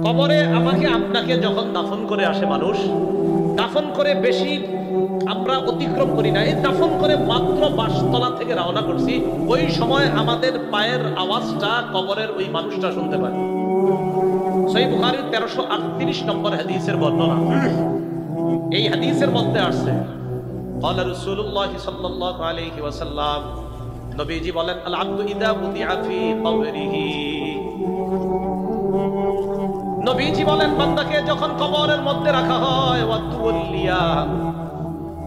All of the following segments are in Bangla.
কবরে আমাকে আপনাকে যখন দাফন করে আসে মানুষ, দাফন করে বেশি আমরা অতিক্রম করি না, এই দাফন করে মাত্র বাসতলা থেকে রওনা করছি, ওই সময় আমাদের পায়ের আওয়াজটা কবরের ওই মানুষটা শুনতে পায়। সহিহ বুখারীর 1338 নম্বর হাদিসের বর্ণনা। এই হাদিসের মধ্যে আসছে قال رسول الله صلى الله عليه وسلم, নবীজি বলেন, আল আব্দু ইদা বুদিআ ফি কবরিহি, নবীজি বলেন বান্দাকে যখন কবরের মধ্যে রাখা হয়, ওয়া তুওয়াল্লিয়া,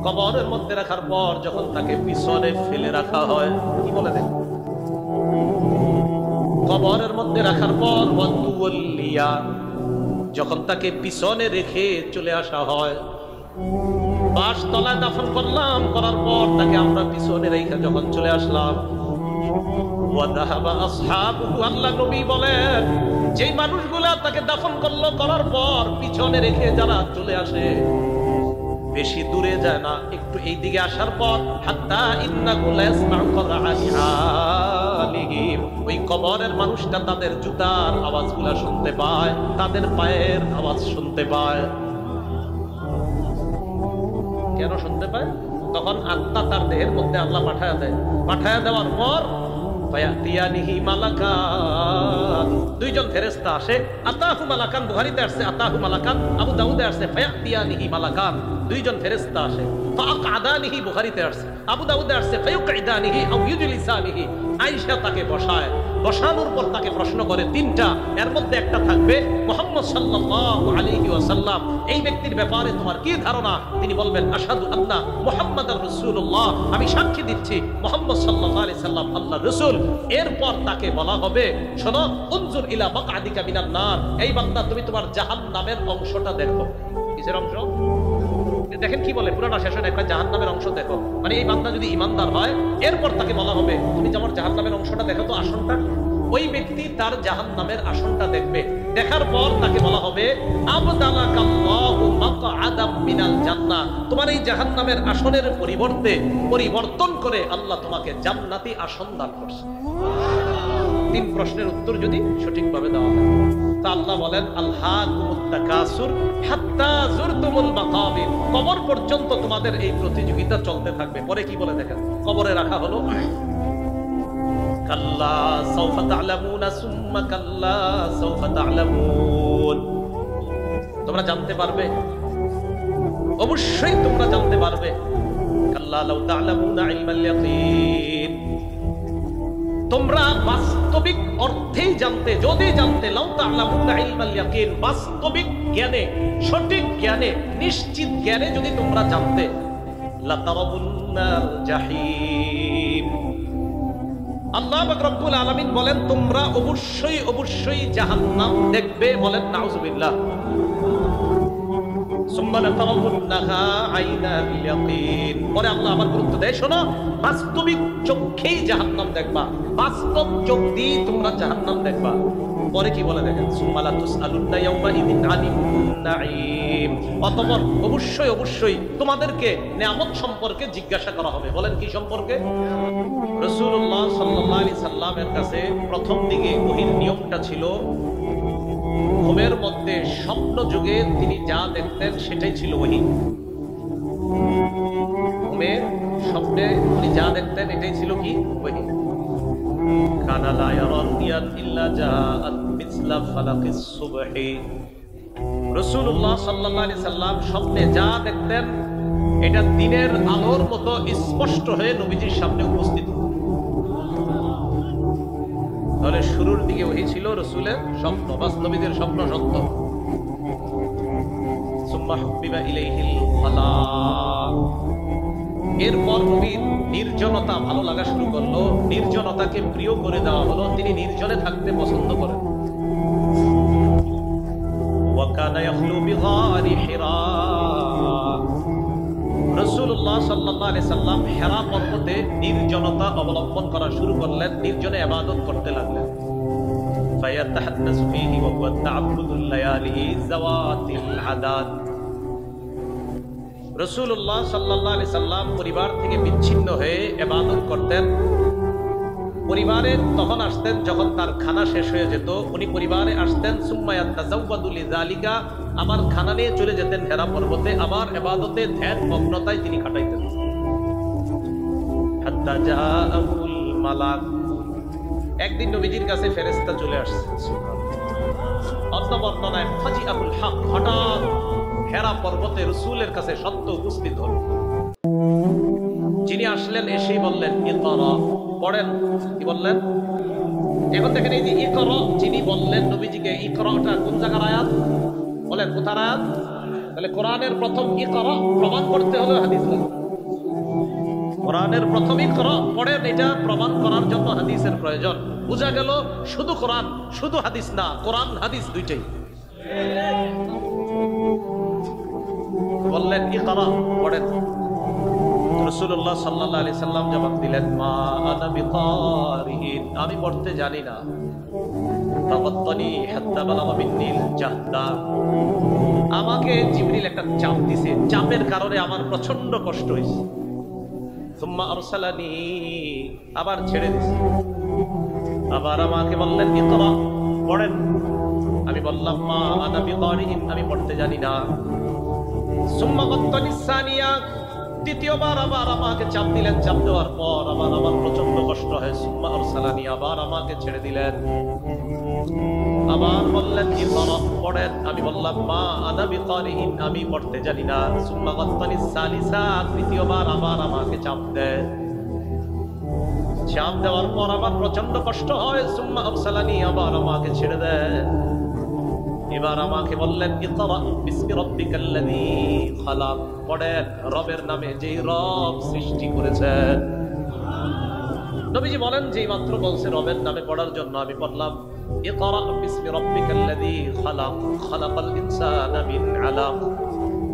কবরের মধ্যে রাখার পর যখন তাকে পিছনে ফেলে রাখা হয়, কি বলে দেন, কবরের মধ্যে রাখার পর ওয়া তুওয়াল্লিয়া, যখন তাকে পিছনে রেখে চলে আসা হয়, বাসতলায় দাফন করলাম, করার পর তাকে আমরা পিছনে রেখে যখন চলে আসলাম, ওয়া যাহাবা আসহাবুহু, আল্লাহ নবী বলেন যেই মানুষগুলা তাকে দাফন করলো, করার পর পিছনে রেখে যারা চলে আসে, বেশি দূরে যায় না, একটু এই দিকে আসার পর হাত্তা ইন্নাহু লা ইয়াসমাউ করাআনিহিম, ওই কবরের মানুষটা তাদের জুতার আওয়াজগুলা শুনতে পায়, তাদের পায়ের আওয়াজ শুনতে পায়। কেন শুনতে পায়? তখন আত্মা তার দেহের মধ্যে আল্লাহ পাঠায়া দেয়, পাঠায়া দেওয়ার পর ফায়াতিয়ানিহি মালাকান, দুইজন ফেরেশতা আসে, আতাহু মালাকান বুখারীতে আসছে, আতাহু মালাকান, আবু দাউদে আসছে ফায়াতিয়ানিহি মালাকান, দুইজন ফেরেশতা আসে, ফাআকাদানিহি বুখারীতে আসছে, আবু দাউদে আসছে ফায়ুকঈদানিহি আও ইউজলিসানিহি, আয়েশা তাকে বসায়, বসানোর পর তাকে প্রশ্ন করে তিনটা, এর মধ্যে একটা থাকবে মুহাম্মদ সাল্লাল্লাহু আলাইহি ওয়াসাল্লাম, এই ব্যক্তির ব্যাপারে তোমার কি ধারণা? তিনি বলবেন আশহাদু আন্না মুহাম্মাদার রাসূলুল্লাহ, আমি সাক্ষী দিচ্ছি মুহাম্মদ সাল্লাল্লাহু আলাইহি সাল্লাম আল্লাহর রাসূল। এরপর তাকে বলা হবে, শোনো, উনজুর ইলা মাকআদিকা মিনান নার, এই বান্দা তুমি তোমার জাহান্নামের অংশটা দেখো। কিসের অংশ? দেখেন কি বলে, পুরোটা শেষ হয় একটা জাহান্নামের অংশ দেখো, মানে এই বান্দা যদি ঈমানদার হয়, এরপর তাকে বলা হবে তুমি আমার জাহান্নামের অংশটা দেখো তো, আসনটা। ওই ব্যক্তি তার জাহান্নামের আসনটা দেখবে, দেখার পর তাকে বলা হবে আবদালাকাল্লাহু মাকআদাম মিনাল জান্নাহ, তোমার এই জাহান্নামের আসনের পরিবর্তে পরিবর্তন করে আল্লাহ তোমাকে জান্নাতি আসন দান করছে। তিন প্রশ্নের উত্তর যদি সঠিকভাবে দেওয়া হয়, তা আল্লাহ বলেন আলহাকুমুত তাকাসুর হাত্তা যুরতুমুল মাকাবির, কবর পর্যন্ত তোমাদের এই প্রতিযোগিতা চলতে থাকবে। পরে কি বলে দেখেন, কবরে রাখা হলো, কাল্লা সাউফা তা'লামুনা সুম্মা কাল্লা সাউফা তা'লামুন, তোমরা জানতে পারবে, অবশ্যই তোমরা জানতে পারবে, কাল্লা লাউ তা'লামুনা ইলমাল ইয়াকিন, তোমরা বাস্তবিক অর্থেই জানতে, যদি জানতে, লাউ তা'লামুনা ইলমাল ইয়াকিন, বাস্তবিক জ্ঞানে, সঠিক জ্ঞানে, নিশ্চিত জ্ঞানে যদি তোমরা জানতে, লাতারাবুন্নাল জাহিম, আল্লাহ পাক রব্বুল আলামিন বলেন তোমরা অবশ্যই অবশ্যই জাহান্নাম দেখবে, বলেন নাউজুবিল্লাহ। সুম্মা লাতারাবুন্নাহা আইনাল ইয়াকিন, পরে আল্লাহ আবার গুরুত্ব দেয়, শোনো, বাস্তবিক চোখেই জাহান্নাম দেখবা, বাস্তব চোখ দিয়ে তোমরা জাহান্নাম দেখবা। পরে কি বলে দেখেন, সুম্মা লাতুসআলুন্না ইয়াওমা ইযিন আনিন নাঈম, অতঃপর অবশ্যই অবশ্যই তোমাদেরকে নিয়ামত সম্পর্কে জিজ্ঞাসা করা হবে। বলেন কি সম্পর্কে? রাসূলুল্লাহ সাল্লাল্লাহু আলাইহি সাল্লামের কাছে প্রথম দিকে ওহীর নিয়মটা ছিল, ঘুমের মধ্যে স্বপ্ন যুগে তিনি যা দেখতেন সেটাই ছিল ওহী, ঘুমে স্বপ্নে উনি যা দেখতেন এটাই ছিল কি ওহী। কানা লা ইয়ারা দিয়ান ইল্লা জাআত মিসলা ফালাকিস সুবহি, রাসূলুল্লাহ সাল্লাল্লাহু আলাইহি সাল্লাম স্বপ্নে যা দেখতেন এটা দিনের আলোর মতো স্পষ্ট হয়ে নবীজির সামনে উপস্থিত। তাহলে শুরুর দিকে ওহী ছিল রাসূলের স্বপ্ন, বাস্তবীদের স্বপ্ন সত্য। সুম্মা হুবিবা ইলাইহিল খালাক, এরপর নবীর নির্জনতা ভালো লাগা শুরু করলো, নির্জনতাকে প্রিয় করে দেওয়া হলো, তিনি নির্জনে থাকতে পছন্দ করেন। ওয়া কানা ইয়াখলু বিগারি হিরা, রাসূলুল্লাহ সাল্লাল্লাহু আলাইহি সাল্লাম হিরা পর্বতে নির্জনতা অবলম্বন করা শুরু করলেন, নির্জনে ইবাদত করতে লাগলেন। ফায়াতাহাদ্দাসু ফীহি ওয়া হুয়া তা'আব্বুদুল লায়ালি যাওয়াতিল আদাদ, রাসূলুল্লাহ সাল্লাল্লাহু আলাইহি সাল্লাম পরিবার থেকে বিচ্ছিন্ন হয়ে ইবাদত করতেন, পরিবারে তখন আসতেন যখন তার খানা শেষ হয়ে যেত, উনি পরিবারে আসতেন সুম্মা ইয়াতাযাওয়াদু লিযালিকা, আবার খানা নিয়ে চলে যেতেন হেরা পর্বতে, আবার ইবাদতে ধ্যান মগ্নতায় তিনি কাটাইতেন। হাত্তা জাআহুল মালাক, একদিন নবীজির কাছে ফেরেশতা চলে আসছে। অন্য বর্ণনায় ফাজিআহুল হক, হঠাৎ হেরা পর্বতে রাসূলের কাছে সত্য উপস্থিত হল। যিনি আসলেন এসেই বললেন ইকরা, পড়েন। কি বললেন? এখন দেখেন এই যে ইকরা, যিনি বললেন নবীজিকে, ইকরাটা কোন জায়গার আয়াত বলেন? কোথার আয়াত? তাহলে কোরআনের প্রথম ইকরা প্রমাণ করতে হলে হাদিস লাগবে। কোরআনের প্রথম ইকরা পড়েন, এটা প্রমাণ করার জন্য হাদিসের প্রয়োজন। বোঝা গেল শুধু কোরআন শুধু হাদিস না, কোরআন হাদিস দুইটাই। বললেন ইকরা, পড়েন। রাসূলুল্লাহ সাল্লাল্লাহু আলাইহি সাল্লাম জবাব দিলেন, মা আনা বিকারিন, আমি পড়তে জানি না। তাওয়াত্তানি হাত্তা বালাগা মিন্নিল জাহদা, আমাকে জিবরিল একটা চাপ দিয়েছে, চাপের কারণে আমার প্রচন্ড কষ্ট হয়েছে। সুম্মা আরসালানি, আবার ছেড়ে দিয়েছে। আবার আমাকে বললেন ইকরা, পড়েন। আমি বললাম মা আনা বিকারিন, আমি পড়তে জানি না। সুম্মা গাত্তানি সানিয়া, দ্বিতীয়বার আবার আমাকে চাপ দিলেন। চাপ দেওয়ার পর আবার আমার প্রচন্ড কষ্ট হয়। সুম্মা আরসালানি, আবার আমাকে ছেড়ে দিলেন। আবার বললেন ইকরা, পড়েন। আমি বললাম মা আনা বিকারিন, আমি পড়তে জানি না। সুম্মা গাত্তানি সালিসা, তৃতীয়বার আবার আমাকে চাপ দেয়। চাপ দেওয়ার পর আবার প্রচন্ড কষ্ট হয়। সুম্মা আরসালানি, আবার আমাকে ছেড়ে দেয়। এবার আমাকে বললেন ইকরা বিসমি রাব্বিকাল্লাযী খালাক, পড়েন রবের নামে যেই রব সৃষ্টি করেছেন। নবীজি বলেন যেই মাত্র বলছে রবের নামে পড়ার জন্য, আমি পড়লাম ইকরা বিসমি রাব্বিকাল্লাযী খালাক, খালাকাল ইনসানা মিন আলাক,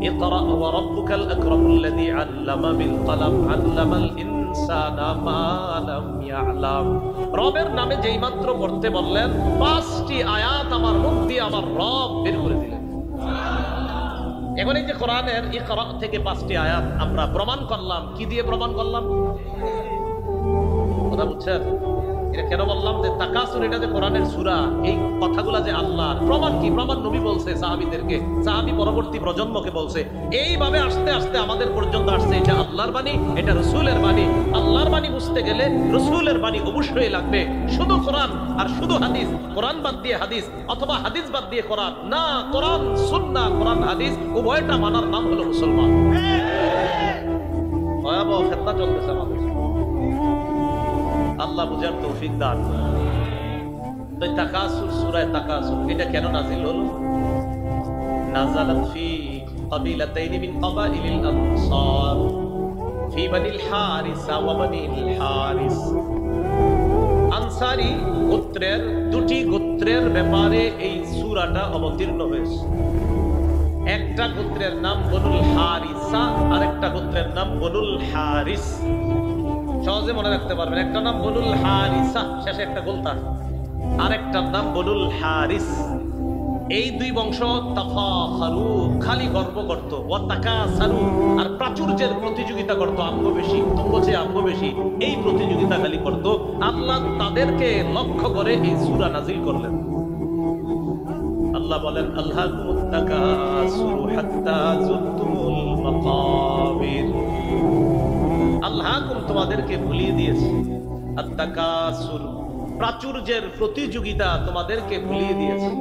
ইকরা ওয়া রাব্বুকাল আকরামুল্লাযী আল্লামা বিল কলম, আল্লামাল ইনসানা মা লাম ইয়ালাম। রবের নামে যেই মাত্র পড়তে বললেন, 5টি আয়াত আমার মুখ দিয়ে আমার রব বের করে দিলেন। এখন এই যে কোরআনের ইকরা থেকে 5টি আয়াত আমরা প্রমাণ করলাম, কি দিয়ে প্রমাণ করলাম? কথা বুঝছেন? এটা কেন বললাম যে তাকাসুর, এটা যে কোরআনের সূরা, এই কথাগুলা যে আল্লাহর, প্রমাণ কি? প্রমাণ নবী বলছে সাহাবীদেরকে, সাহাবী পরবর্তী প্রজন্মকে বলছে। এইভাবে আস্তে আস্তে আমাদের পর্যন্ত আসছে। এটা আল্লাহর বাণী, এটা রাসূলের বাণী। আল্লাহর বাণী বুঝতে গেলে রাসূলের বাণী অবশ্যই লাগবে। শুধু কোরআন আর শুধু হাদিস, কোরআন বাদ দিয়ে হাদিস অথবা হাদিস বাদ দিয়ে কোরআন না, কোরআন সুন্নাহ, কোরআন হাদিস উভয়টা মানার নাম হলো মুসলমান। ভয়াবহ ফিতনা চলতেছে আমাদের, আল্লাহ বুঝার তৌফিক দান। তো তাকাসুর, সূরা তাকাসুর, এটা কেন নাযিল হলো? নাযালাত ফি কাবিলাতাইন মিন কাবাইলিল আনসার ফি বানিল হারিসা ওয়া বানিল হারিস। আনসারী গোত্রের দুটি গোত্রের ব্যাপারে এই সূরাটা অবতীর্ণ হয়েছে। একটা গোত্রের নাম বনুল হারিসা, আর একটা গোত্রের নাম বনুল হারিস। সহজে মনে রাখতে পারবেন, একটা নাম বনুল হারিসা, শেষে একটা গোলতা, আর একটা নাম বনুল হারিস। এই দুই বংশ তাফাখারু, খালি গর্ব করত, ওয়া তাকাসারু, আর প্রাচুর্যের প্রতিযোগিতা করত। আমগো বেশি, তোমগো চেয়ে আমগো বেশি, এই প্রতিযোগিতা খালি করত। আল্লাহ তাদেরকে লক্ষ্য করে এই সূরা নাযিল করলেন। আল্লাহ বলেন আল্লাহুমুত তাকাসুরু হাত্তা যুরতুমুল মাকাবির। আল্লাহকুম, তোমাদেরকে ভুলিয়ে দিয়েছে, আত-তাকাসুর, প্রাচুর্যের প্রতিযোগিতা তোমাদেরকে ভুলিয়ে দিয়েছে।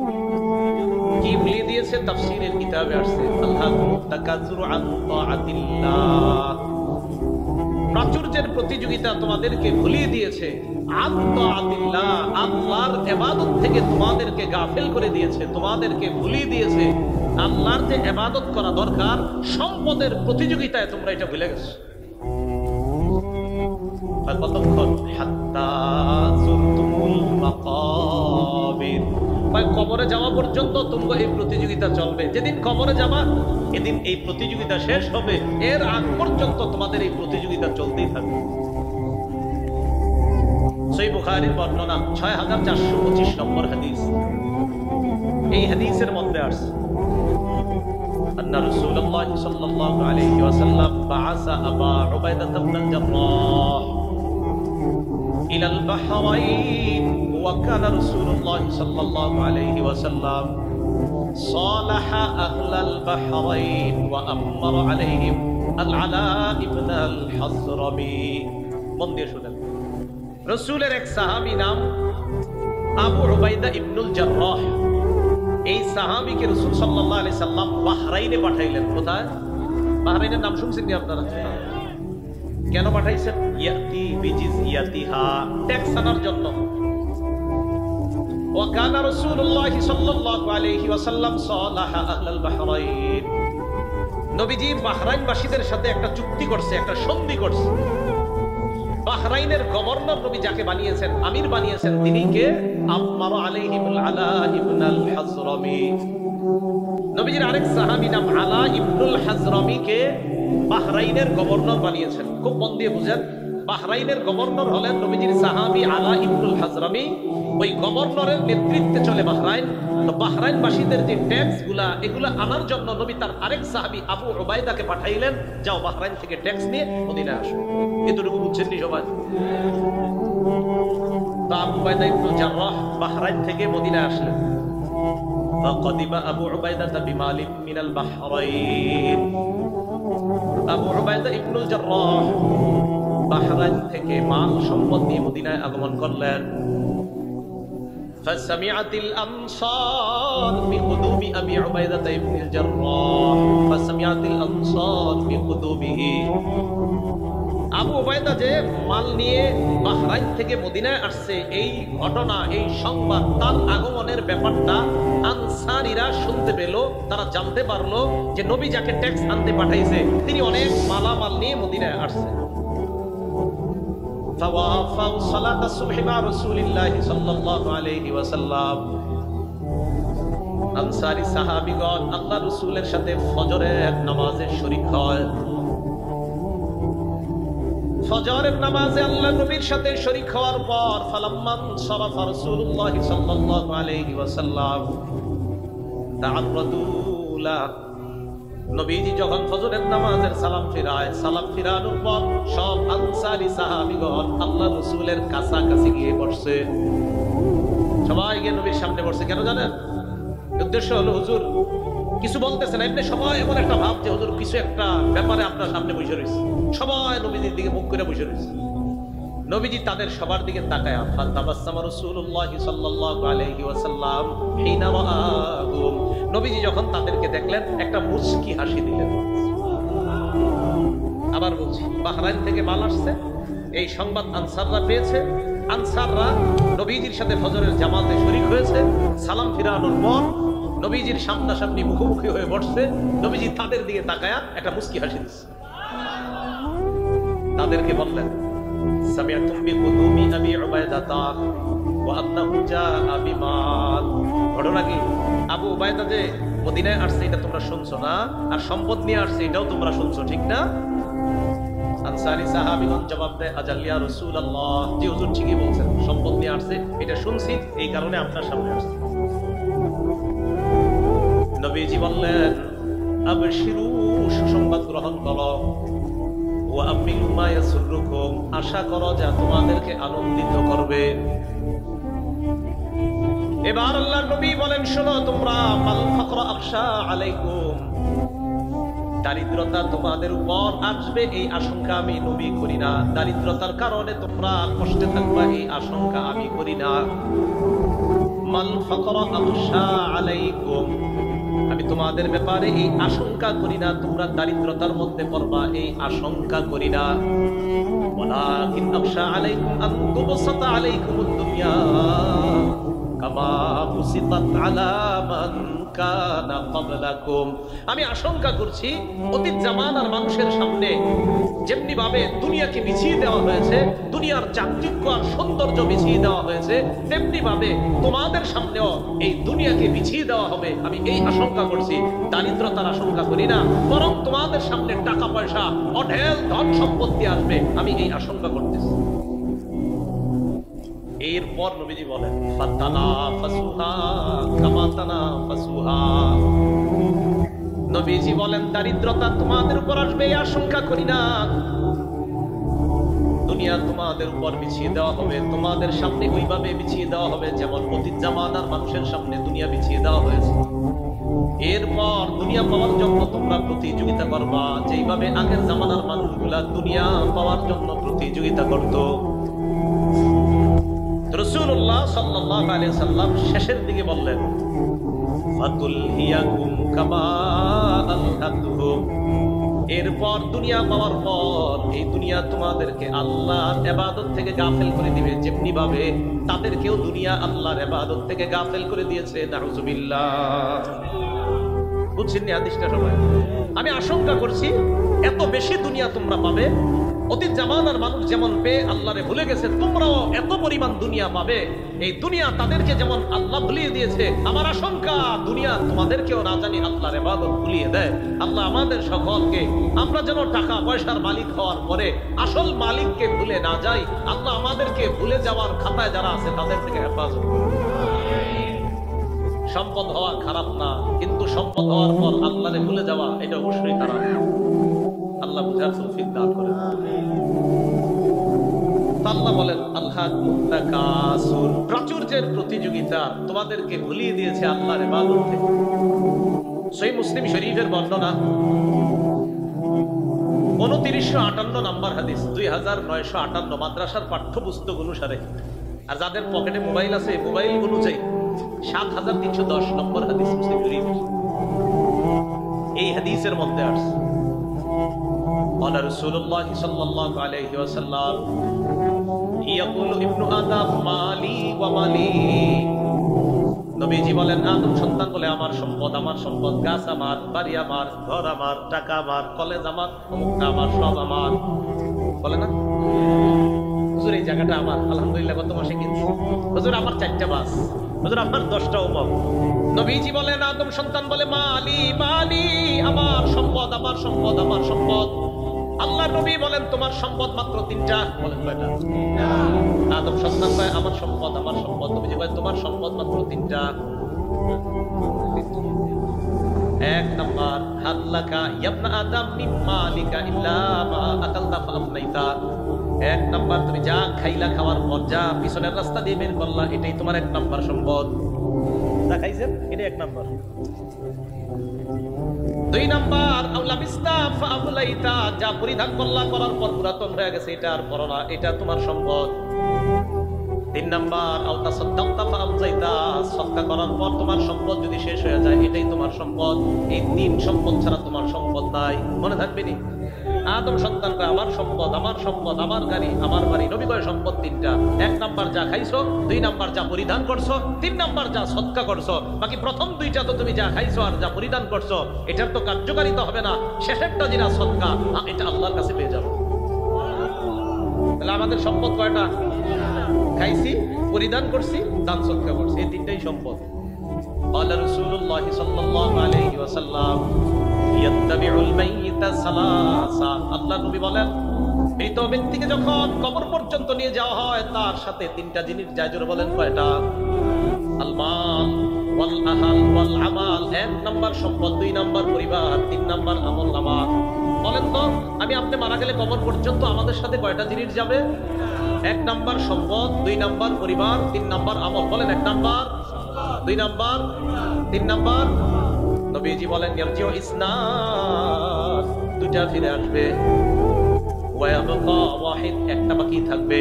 কি ভুলিয়ে দিয়েছে? তাফসীরের কিতাবে আসছে আল্লাহকুমুত তাকাসুরু আন তাআতিল্লাহ, প্রাচুর্যের প্রতিযোগিতা তোমাদেরকে ভুলিয়ে দিয়েছে। আন তাআতিল্লাহ, আল্লাহর ইবাদত থেকে তোমাদেরকে গাফিল করে দিয়েছে, তোমাদেরকে ভুলিয়ে দিয়েছে। আল্লাহর যে ইবাদত করা দরকার, সম্পদের প্রতিযোগিতায় তোমরা এটা ভুলে গেছো। কতক্ষণ? হাত্তা যুরতুমুল মাকাবির, কবরে যাওয়া পর্যন্ত তোমরা এই প্রতিযোগিতা চলবে। যেদিন কবরে যাবা এদিন এই প্রতিযোগিতা শেষ হবে, এর আগ পর্যন্ত তোমাদের এই প্রতিযোগিতা চলতেই থাকবে। সহিহ বুখারীর বর্ণনা 6425 নম্বর হাদিস। এই হাদিসের মধ্যে আসছে আন্না রাসূলুল্লাহ সাল্লাল্লাহু আলাইহি ওয়াসাল্লাম বাআসা আবা উবাইদা ইবনে জাররাহ। ইলাল বাহরাইন ওয়া কানা রাসূলুল্লাহ সাল্লাল্লাহু আলাইহি ওয়াসাল্লাম সালাহা আহলাল বাহরাইন ওয়া আমারা আলাইহিম আল-আলা ইবনে আল-হাযরামি। মন দিয়ে শুনেন, রাসূলের এক সাহাবী নাম আবু উবাইদা ইবনুল জাররাহ। এই সাহাবীকে রাসূল সাল্লাল্লাহু আলাইহি সাল্লাম বাহরাইনে পাঠাইলেন। কোথায়? বাহরাইনের নাম শুনছেন কি আপনারা? কেন পাঠাইছেন? ইয়াতি বিজিজিয়াতিহা, ট্যাক্স আনার জন্য। ওয়া কানা রাসূলুল্লাহ সাল্লাল্লাহু আলাইহি ওয়াসাল্লাম সালাহা আহলাল বাহরাইন। নবীজি বাহরাইনবাসীদের সাথে একটা চুক্তি করছে, একটা সন্ধি করছে। বাহরাইনের গভর্নর নবী যাকে বানিয়েছেন, আমির বানিয়েছেন, তিনি কে? আমারা আলাইহিমুল আলা ইবনুল হাযরামি। নবীজির আরেক সাহাবী নাম আলা ইবনুল হাযরামিকে বাহরাইনের গভর্নর বানিয়েছেন। খুব মন দিয়ে বুঝেন, বাহরাইনের গভর্নর হলেন নবীজির সাহাবী আলা ইবনুল হাযরামি। ওই গভর্নরের নেতৃত্বে চলে বাহরাইন। তো বাহরাইনবাসীদের যে ট্যাক্স গুলা, এগুলা আনার জন্য নবী তার আরেক সাহাবী আবু উবাইদাকে পাঠাইলেন, যাও বাহরাইন থেকে ট্যাক্স নিয়ে মদিনায় আসো। এতটুকু বুঝছেন নি সবাই? তো আবু উবাইদা ইবনুল জাররাহ বাহরাইন থেকে মদিনায় আসলেন। فقدم أبو عبيدة بمال من البحرين। আবু উবাইদা ইবনুল জাররাহ বাহরাইন থেকে মাল সম্পদ নিয়ে মদিনায় আগমন করলেন। فسمعت الأنصار بقدوم أبي عبيدة بن الجراح فسمعت الأنصار بقدومه। আবু উবাইদা যে মাল নিয়ে বাহরাইন থেকে মদিনায় আসছে, এই ঘটনা, এই সংবাদ, তার আগমনের ব্যাপারটা আনসারীরা শুনতে পেল। তারা জানতে পারলো যে নবী যাকে ট্যাক্স আনতে পাঠাইছে তিনি অনেক মালামাল নিয়ে মদিনায় আসছে। فوافوا صلاة الصبح مع رسول الله صلى الله عليه وسلم। আনসারী সাহাবীগণ আল্লাহ রাসূলের সাথে ফজরের নামাজে শরীক হয়। ফজরের নামাজে আল্লাহ নবীর সাথে শরীক হওয়ার পর ফালাম্মান সারাফা রাসূলুল্লাহ সাল্লাল্লাহু আলাইহি ওয়াসাল্লাম তাআররাদু লা। নবীজি যখন ফজরের নামাজের সালাম ফিরায়, সালাম ফিরানোর পর সব আনসারী সাহাবীগণ আল্লাহ রাসূলের কাছাকাছি গিয়ে বসছে। সবাই গিয়ে নবীর সামনে বসছে। কেন জানেন? উদ্দেশ্য হলো হুজুর কিছু বলতেছেন, এমনি সবাই এমন একটা ভাব যে হুজুর কিছু একটা ব্যাপারে আপনার সামনে বসে রয়েছে। সবাই নবীজির দিকে মুখ করে বসে রয়েছে। নবীজি তাদের সবার দিকে তাকায়, ফাতাবাসসামা রাসূলুল্লাহ সাল্লাল্লাহু আলাইহি ওয়াসাল্লাম হিনা রাআহুম। নবীজি যখন তাদেরকে দেখলেন একটা মুচকি হাসি দিলেন। আবার বলছি, বাহরাইন থেকে মাল আসছে, এই সংবাদ আনসাররা পেয়েছে। আনসাররা নবীজির সাথে ফজরের জামাতে শরীক হয়েছে। সালাম ফিরানোর পর নবীজির সামনাসামনি মুখোমুখি হয়ে বসছে। নবীজি তাদের দিকে তাকায়া একটা মুচকি হাসি দিচ্ছে। তাদেরকে বললেন, সামিআতুম বিকুদুমি আবি উবাইদাতা ওয়া আন্নাহু জাআ বিমাল। ঘটনা কি? আবু উবাইদা যে মদিনায় আসছে এটা তোমরা শুনছো না, আর সম্পদ নিয়ে আসছে এটাও তোমরা শুনছো, ঠিক না? আনসারী সাহাবীগণ জবাব দেয়, আজাল ইয়া রাসূলুল্লাহ, জি হুজুর ঠিকই বলছেন, সম্পদ নিয়ে আসছে, এটা শুনছি, এই কারণে আপনার সামনে আসছে। নবীজি বললেন, আবশিরু, সুসংবাদ গ্রহণ করো, ওয়া আমিলু মা ইয়াসুররুকুম, আশা করো যা তোমাদেরকে আনন্দিত করবে। এবার আল্লাহর নবী বলেন, শোনো তোমরা, মাল ফাকরা আখশা আলাইকুম, দারিদ্রতা তোমাদের উপর আসবে এই আশঙ্কা আমি নবী করি না। দারিদ্রতার কারণে তোমরা কষ্টে থাকবা এই আশঙ্কা আমি করি না। মাল ফাকরা আখশা আলাইকুম, আমি তোমাদের ব্যাপারে এই আশঙ্কা করি না তোমরা দারিদ্রতার মধ্যে পড়বা, এই আশঙ্কা করি না। ওয়ালাকিন আখশা আলাইকুম আন তুবসাতা আলাইকুমুদ দুনিয়া কামা বুসিতাত আলা মান কানা ক্বাবলাকুম। আমি আশঙ্কা করছি অতীত জামানার মানুষের সামনে যেমনি ভাবে দুনিয়াকে বিছিয়ে দেওয়া হয়েছে, দুনিয়ার চাকচিক্য আর সৌন্দর্য বিছিয়ে দেওয়া হয়েছে, তেমনি ভাবে তোমাদের সামনেও এই দুনিয়াকে বিছিয়ে দেওয়া হবে। আমি এই আশঙ্কা করছি, দারিদ্রতার আশঙ্কা করি না, বরং তোমাদের সামনে টাকা পয়সা, অঢেল ধন সম্পত্তি আসবে, আমি এই আশঙ্কা করতেছি। এরপর নবীজি বলেন, নবীজি বলেন, দারিদ্রতা তোমাদের উপর আসবে এই আশঙ্কা করি না, দুনিয়া তোমাদের উপর বিছিয়ে দেওয়া হবে, তোমাদের সামনে ওইভাবে বিছিয়ে দেওয়া হবে যেমন অতীত জামানার মানুষের সামনে দুনিয়া বিছিয়ে দেওয়া হয়েছে। এরপর দুনিয়া পাওয়ার জন্য তোমরা প্রতিযোগিতা করবা যেইভাবে আগের জামানার মানুষগুলা দুনিয়া পাওয়ার জন্য প্রতিযোগিতা করত। রাসূলুল্লাহ সাল্লাল্লাহু আলাইহি সাল্লাম শেষের দিকে বললেন, ফাতুলহিয়াকুম কামা আলহাতুহুম, এরপর দুনিয়া পাওয়ার পর এই দুনিয়া তোমাদেরকে আল্লাহর ইবাদত থেকে গাফেল করে দিবে, যেমনি ভাবে তাদেরকেও দুনিয়া আল্লাহর ইবাদত থেকে গাফেল করে দিয়েছে। নাউজুবিল্লাহ। বুঝছেন হাদিসটা সবাই? আমি আশঙ্কা করছি এত বেশি দুনিয়া তোমরা পাবে, অতীত জামানার মানুষ যেমন পেয়ে আল্লাহরে ভুলে গেছে, তোমরাও এত পরিমাণ দুনিয়া পাবে। এই দুনিয়া তাদেরকে যেমন আল্লাহ ভুলিয়ে দিয়েছে, আমার আশঙ্কা দুনিয়া তোমাদেরকেও না জানি আল্লাহর ইবাদত ভুলিয়ে দেয়। আল্লাহ আমাদের সকলকে, আমরা যেন টাকা পয়সার মালিক হওয়ার পরে আসল মালিককে ভুলে না যাই। আল্লাহ আমাদেরকে ভুলে যাওয়ার খাতায় যারা আছে তাদের থেকে হেফাজত করুন। সম্পদ হওয়া খারাপ না, কিন্তু সম্পদ হওয়ার পর আল্লাহরে ভুলে যাওয়া এটা অবশ্যই খারাপ। আল্লাহ বুঝার তৌফিক দান করেন। আল্লাহ বলেন, আল্লাহুত তাকাসুর, প্রাচুর্যের প্রতিযোগিতা তোমাদেরকে ভুলিয়ে দিয়েছে আল্লাহর ইবাদত থেকে। সহিহ মুসলিম শরীফের বর্ণনা 2958 নম্বর হাদিস, 2958 মাদ্রাসার পাঠ্যপুস্তক অনুসারে। আর যাদের পকেটে মোবাইল আছে মোবাইল অনুযায়ী 7310 নম্বর হাদিস মুসলিম শরীফ। এই হাদিসের মধ্যে আছে, قال رسول الله صلى الله عليه وسلم يقول ابن آدم مالي ومالي, নবীজি বলেন আদম সন্তান বলে আমার সম্পদ, আমার সম্পদ, গাছ আমার, বাড়ি আমার, ঘর আমার, টাকা আমার, কলেজ আমার, অমুকটা আমার, সব আমার। বলে না হুজুর এই জায়গাটা আমার, আলহামদুলিল্লাহ গত মাসে কিনছি, হুজুর আমার 4টা বাস, হুজুর আমার 10টা অমুক। নবীজি বলেন আদম সন্তান বলে মালি মালি, আমার সম্পদ, আমার সম্পদ, আমার সম্পদ। আল্লাহ নবী বলেন তোমার সম্পদ মাত্র 3টা। বলেন কয়টা? আদম সন্তান কয় আমার সম্পদ, আমার সম্পদ। নবীজি কয় তোমার সম্পদ মাত্র 3টা। 1 নাম্বার, হাল্লাকা ইবনা আদম মিন মালিকা ইল্লা মা আকালতা ফাআফনাইতা। 1 নাম্বার, তুমি যা খাইলা, খাওয়ার পর যা পিছনের রাস্তা দিয়ে বের করলা, এটাই তোমার 1 নাম্বার সম্পদ। যা খাইছেন এটাই 1 নাম্বার। 2 নাম্বার, আউলামিস্তা ফাআবলাইতা, যা পরিধান করলা, করার পর পুরাতন হয়ে গেছে, এটা আর পরো না, এটা তোমার সম্পদ। 3 নাম্বার, আও তাসাদদাকতা ফাআমজাইতা, সদকা করার পর তোমার সম্পদ যদি শেষ হয়ে যায়, এটাই তোমার সম্পদ। এই 3 সম্পদ ছাড়া তোমার সম্পদ নাই। মনে থাকবে নি? আদম সন্তানরা আমার সম্পদ, আমার সম্পদ, আমার গাড়ি, আমার বাড়ি। নবী কয় সম্পদ 3টা। 1 নাম্বার যা খাইছো, 2 নাম্বার যা পরিধান করছো, 3 নাম্বার যা সদকা করছো। বাকি প্রথম 2টা তো তুমি যা খাইছো আর যা পরিধান করছো, এটার তো কার্যকারিতা হবে না। শেষেরটা যেটা সদকা, এটা আল্লাহর কাছে পেয়ে যাবো। তাহলে আমাদের সম্পদ কয়টা? খাইছি, পরিধান করছি, দান সদকা করছি, এই 3টাই সম্পদ। قال رسول الله صلى الله عليه وسلم يتبع الميت ثلاثه, আল্লাহ নবী বলেন মৃত ব্যক্তিকে যখন কবর পর্যন্ত নিয়ে যাওয়া হয় তার সাথে 3টা জিনিস যায়। জোরে বলেন কয়টা? আল মাল ওয়াল আহল ওয়াল আমাল। 1 নাম্বার সম্পদ, 2 নাম্বার পরিবার, 3 নাম্বার আমল নামা। বলেন তো আমি আপনি মারা গেলে কবর পর্যন্ত আমাদের সাথে কয়টা জিনিস যাবে? 1 নাম্বার সম্পদ, 2 নাম্বার পরিবার, 3 নাম্বার আমল। বলেন 1 নাম্বার, 2 নাম্বার, 3 নাম্বার। নবীজি বলেন ইয়ারজিউ ইসনান, 2টা ফিরে আসবে। ওয়ায়াবকা ওয়াহিদ, একটা বাকি থাকবে।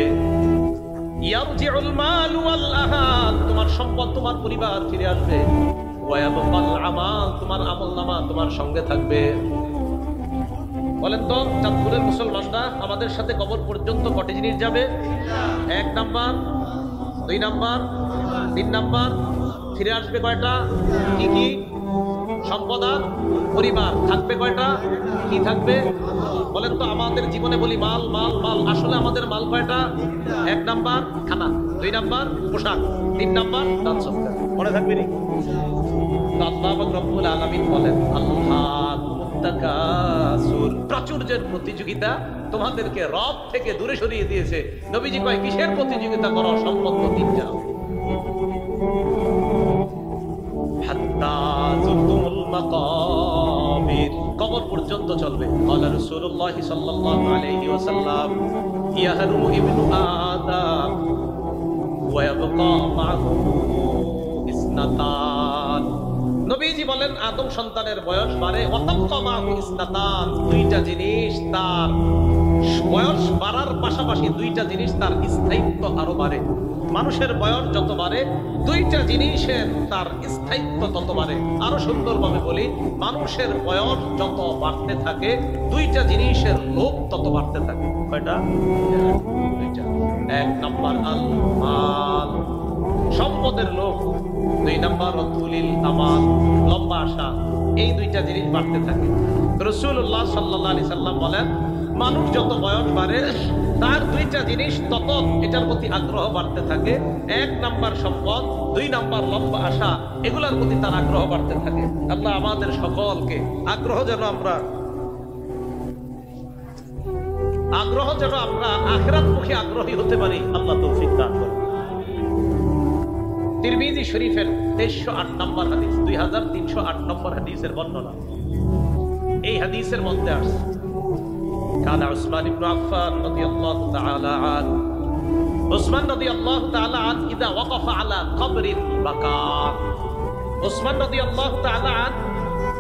ইয়ারজিউল মাল ওয়াল আহল, তোমার সম্পদ, তোমার পরিবার ফিরে আসবে। ওয়ায়াবকাল আমাল, তোমার আমলনামা তোমার সঙ্গে থাকবে। বলেন তো চাঁদপুরের মুসলমানরা আমাদের সাথে কবর পর্যন্ত কটি জিনিস যাবে? 1 নাম্বার, 2 নাম্বার, 3 নাম্বার। ফিরে আসবে কয়টা? কি কি? সম্পদ আর পরিবার। থাকবে কয়টা? কি থাকবে? বলেন তো আমাদের জীবনে বলি মাল মাল মাল, আসলে আমাদের মাল কয়টা? 1 নাম্বার খানা, 2 নাম্বার পোশাক, 3 নাম্বার দান সদকা। মনে থাকবে নি? আল্লাহ রাব্বুল আলামিন বলেন আল্লাহুত তাকাসুর, প্রাচুর্যের প্রতিযোগিতা তোমাদেরকে রব থেকে দূরে সরিয়ে দিয়েছে। নবীজি কয় কিসের প্রতিযোগিতা করো? সম্পদ 3টা। হাত্তা যুরতুমুল মাকাবির, কবর পর্যন্ত চলবে। ক্বালা রাসূলুল্লাহ সাল্লাল্লাহু আলাইহি ওয়াসাল্লাম ইয়াহরুমু ইবনু আদম ওয়া ইয়াবকা মা'হু ইসনাতান। নবীজি বলেন আদম সন্তানের বয়স বাড়ে, ওয়া তাবকা মা'হু ইসনাতান, দুইটা জিনিস তার বয়স বাড়ার পাশাপাশি দুইটা জিনিস তার স্থায়িত্ব আরো বাড়ে। মানুষের বয়স যত বাড়ে দুইটা জিনিসের তার স্থায়িত্ব তত বাড়ে। আরো সুন্দরভাবে বলি, মানুষের বয়স যত বাড়তে থাকে দুইটা জিনিসের লোভ তত বাড়তে থাকে। কয়টা? দুইটা। এক নাম্বার আল মাল, সম্পদের লোভ। দুই নাম্বার তুলিল আমাল, লম্বা আশা। এই দুইটা জিনিস বাড়তে থাকে। রাসূলুল্লাহ সাল্লাল্লাহু আলাইহি সাল্লাম বলেন, মানুষ যত বয়স বাড়ে তার দুইটা জিনিস তত এটার প্রতি আগ্রহ বাড়তে থাকে। এক নাম্বার সম্পদ, দুই নাম্বার লম্বা আশা, এগুলোর প্রতি তার আগ্রহ বাড়তে থাকে। আল্লাহ আমাদের সকলকে আগ্রহ যেন আমরা আখিরাতমুখী আগ্রহী হতে পারি, আল্লাহ তৌফিক দান করুন। তিরমিজি শরীফের 2308 নম্বর হাদিস, 2308 নম্বর হাদিসের বর্ণনা। এই হাদিসের মধ্যে আসছে কানা উসমান ইবনে আফফান রাদিয়াল্লাহু তাআলা আনহু, উসমান রাদিয়াল্লাহু তাআলা আনহু ইদা ওয়াকাফা আলা কবরিন বাকা। উসমান রাদিয়াল্লাহু তাআলা আনহু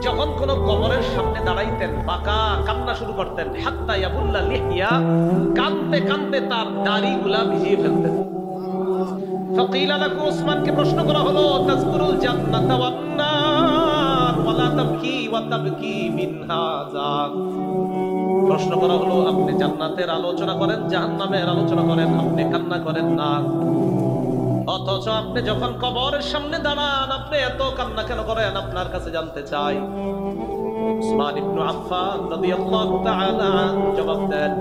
যখন কোন কবরের সামনে দাঁড়াইতেন, বাকা, কান্না শুরু করতেন। হাত্তা ইয়াবুল্লা লিহিয়া, কাঁদতে কাঁদতে তার দাড়িগুলা ভিজিয়ে ফেলতেন। ফাকিলা লাহু, উসমানকে প্রশ্ন করা হলো, তাযকুরুল জান্নাতা ওয়ান নার ওয়ালা তাবকি ওয়া তাবকি মিন হাযা। প্রশ্ন করা হলো, আপনি জান্নাতের আলোচনা করেন, জাহান্নামের আলোচনা করেন, আপনি কান্না করেন না, অথচ আপনি যখন কবরের সামনে দাঁড়ান আপনি এত কান্না কেন করেন? আপনার কাছে জানতে চাই। উসমান ইবনে আফফান রাদিয়াল্লাহু তাআলা আনহু জবাব দেন,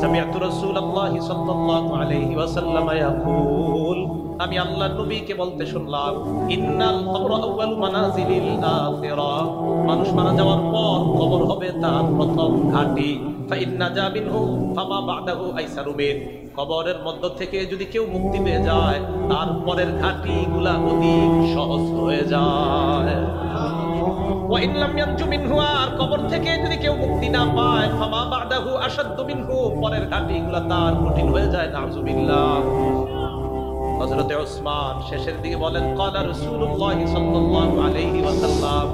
সামি'তু রাসূলুল্লাহ সাল্লাল্লাহু আলাইহি ওয়াসাল্লাম ইয়াকুল, আমি আল্লাহর নবীকে বলতে শুনলাম, ইন্নাল কবর আউয়ালু মানাজিলিল আখিরাহ, মানুষ মারা যাওয়ার পর কবর হবে তার প্রথম ঘাঁটি। ফাইন্না জা মিনহু ফামা বা'দাহু আইসারু মিন, কবরের মধ্য থেকে যদি কেউ মুক্তি পেয়ে যায় তারপরের ঘাঁটিগুলা অধিক সহজ হয়ে যায়। ওয়া ইন লাম ইয়ানজু মিনহু, আর কবর থেকে যদি কেউ মুক্তি না পায়, ফামা বা'দাহু আশাদ্দু মিনহু, পরের ঘাঁটিগুলা তার কঠিন হয়ে যায়। নাউযুবিল্লাহ। হযরত উসমান শেষের দিকে বলেন, ক্বালা রাসূলুল্লাহ সাল্লাল্লাহু আলাইহি ওয়াসাল্লাম,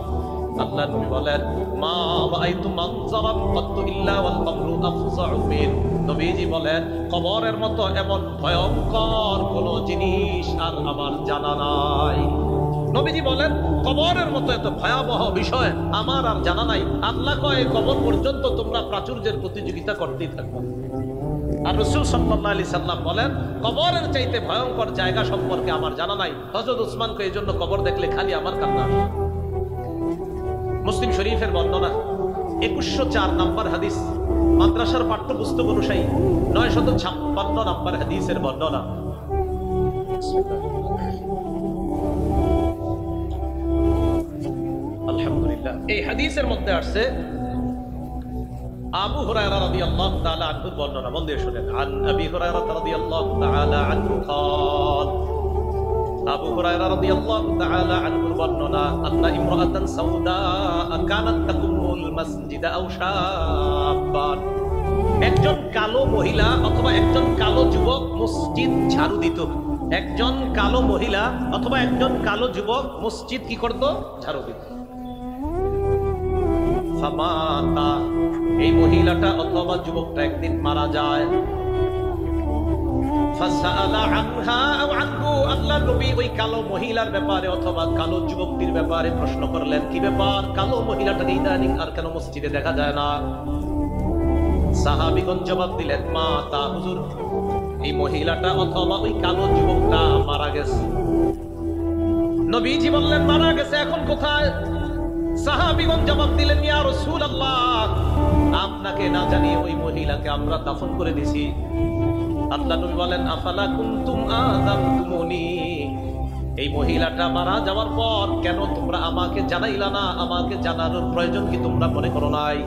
আল্লাহর নবী বলেন, মা রাআইতু মানজারান কাত্তু ইল্লা ওয়াল কবরু আফযাউ মিন, নবীজি বলেন, কবরের মতো এমন ভয়ঙ্কর কোন জিনিস আর আমার জানা নাই। নবীজি বলেন, কবরের মতো এত ভয়াবহ বিষয় আমার আর জানা নাই। আল্লাহ কয়, কবর পর্যন্ত তোমরা প্রাচুর্যের প্রতিযোগিতা করতেই থাকবে। আর রাসূল সাল্লাল্লাহু আলাইহি সাল্লাম বলেন, কবরের চাইতে ভয়ঙ্কর জায়গা সম্পর্কে আমার জানা নাই। হযরত উসমানকে এই জন্য কবর দেখলে খালি আমার কান্না আসে। মুসলিম শরীফের বর্ণনা 2104 নম্বর হাদিস, মাদ্রাসার পাঠ্যপুস্তক অনুযায়ী 956 নম্বর হাদিসের বর্ণনা। আলহামদুলিল্লাহ। এই হাদিসের মধ্যে আসছে আবু হুরায়রা রাদিয়াল্লাহু তাআলা আনহুর বর্ণনা। মন দিয়ে শুনেন। আন আবি হুরায়রা রাদিয়াল্লাহু তাআলা আনহু قال, আবু হুরায়রা রাদিয়াল্লাহু তাআলা আনহুর বর্ণনা, আন্না ইমরাআতান সাউদা কানাত তাকুমুল মাসজিদা আও শাবান, একজন কালো মহিলা অথবা একজন কালো যুবক মসজিদ ঝাড়ু দিত। একজন কালো মহিলা অথবা একজন কালো যুবক মসজিদ কি করত? ঝাড়ু দিত। ফামাতা, এই মহিলাটা অথবা যুবকটা একদিন মারা যায়। ফাসাআলা আনহা আও আনহু, আল্লাহর নবী ওই কালো মহিলার ব্যাপারে অথবা কালো যুবকটির ব্যাপারে প্রশ্ন করলেন, কি ব্যাপার, কালো মহিলাটাকে ইদানিং আর কেন মসজিদে দেখা যায় না? সাহাবীগণ জবাব দিলেন, মা তা হুজুর, এই মহিলাটা অথবা ওই কালো যুবকটা মারা গেছে। নবীজি বললেন, মারা গেছে, এখন কোথায়? সাহাবীগণ জবাব দিলেন, ইয়া রাসূলুল্লাহ, আপনাকে না জানিয়ে ওই মহিলাকে আমরা দাফন করে দিছি। আল্লাহ নবী বলেন, আফালা কুনতুম আযামতুমুনি, এই মহিলাটা মারা যাওয়ার পর কেন তোমরা আমাকে জানাইলা না? আমাকে জানানোর প্রয়োজন কি তোমরা মনে করো নাই?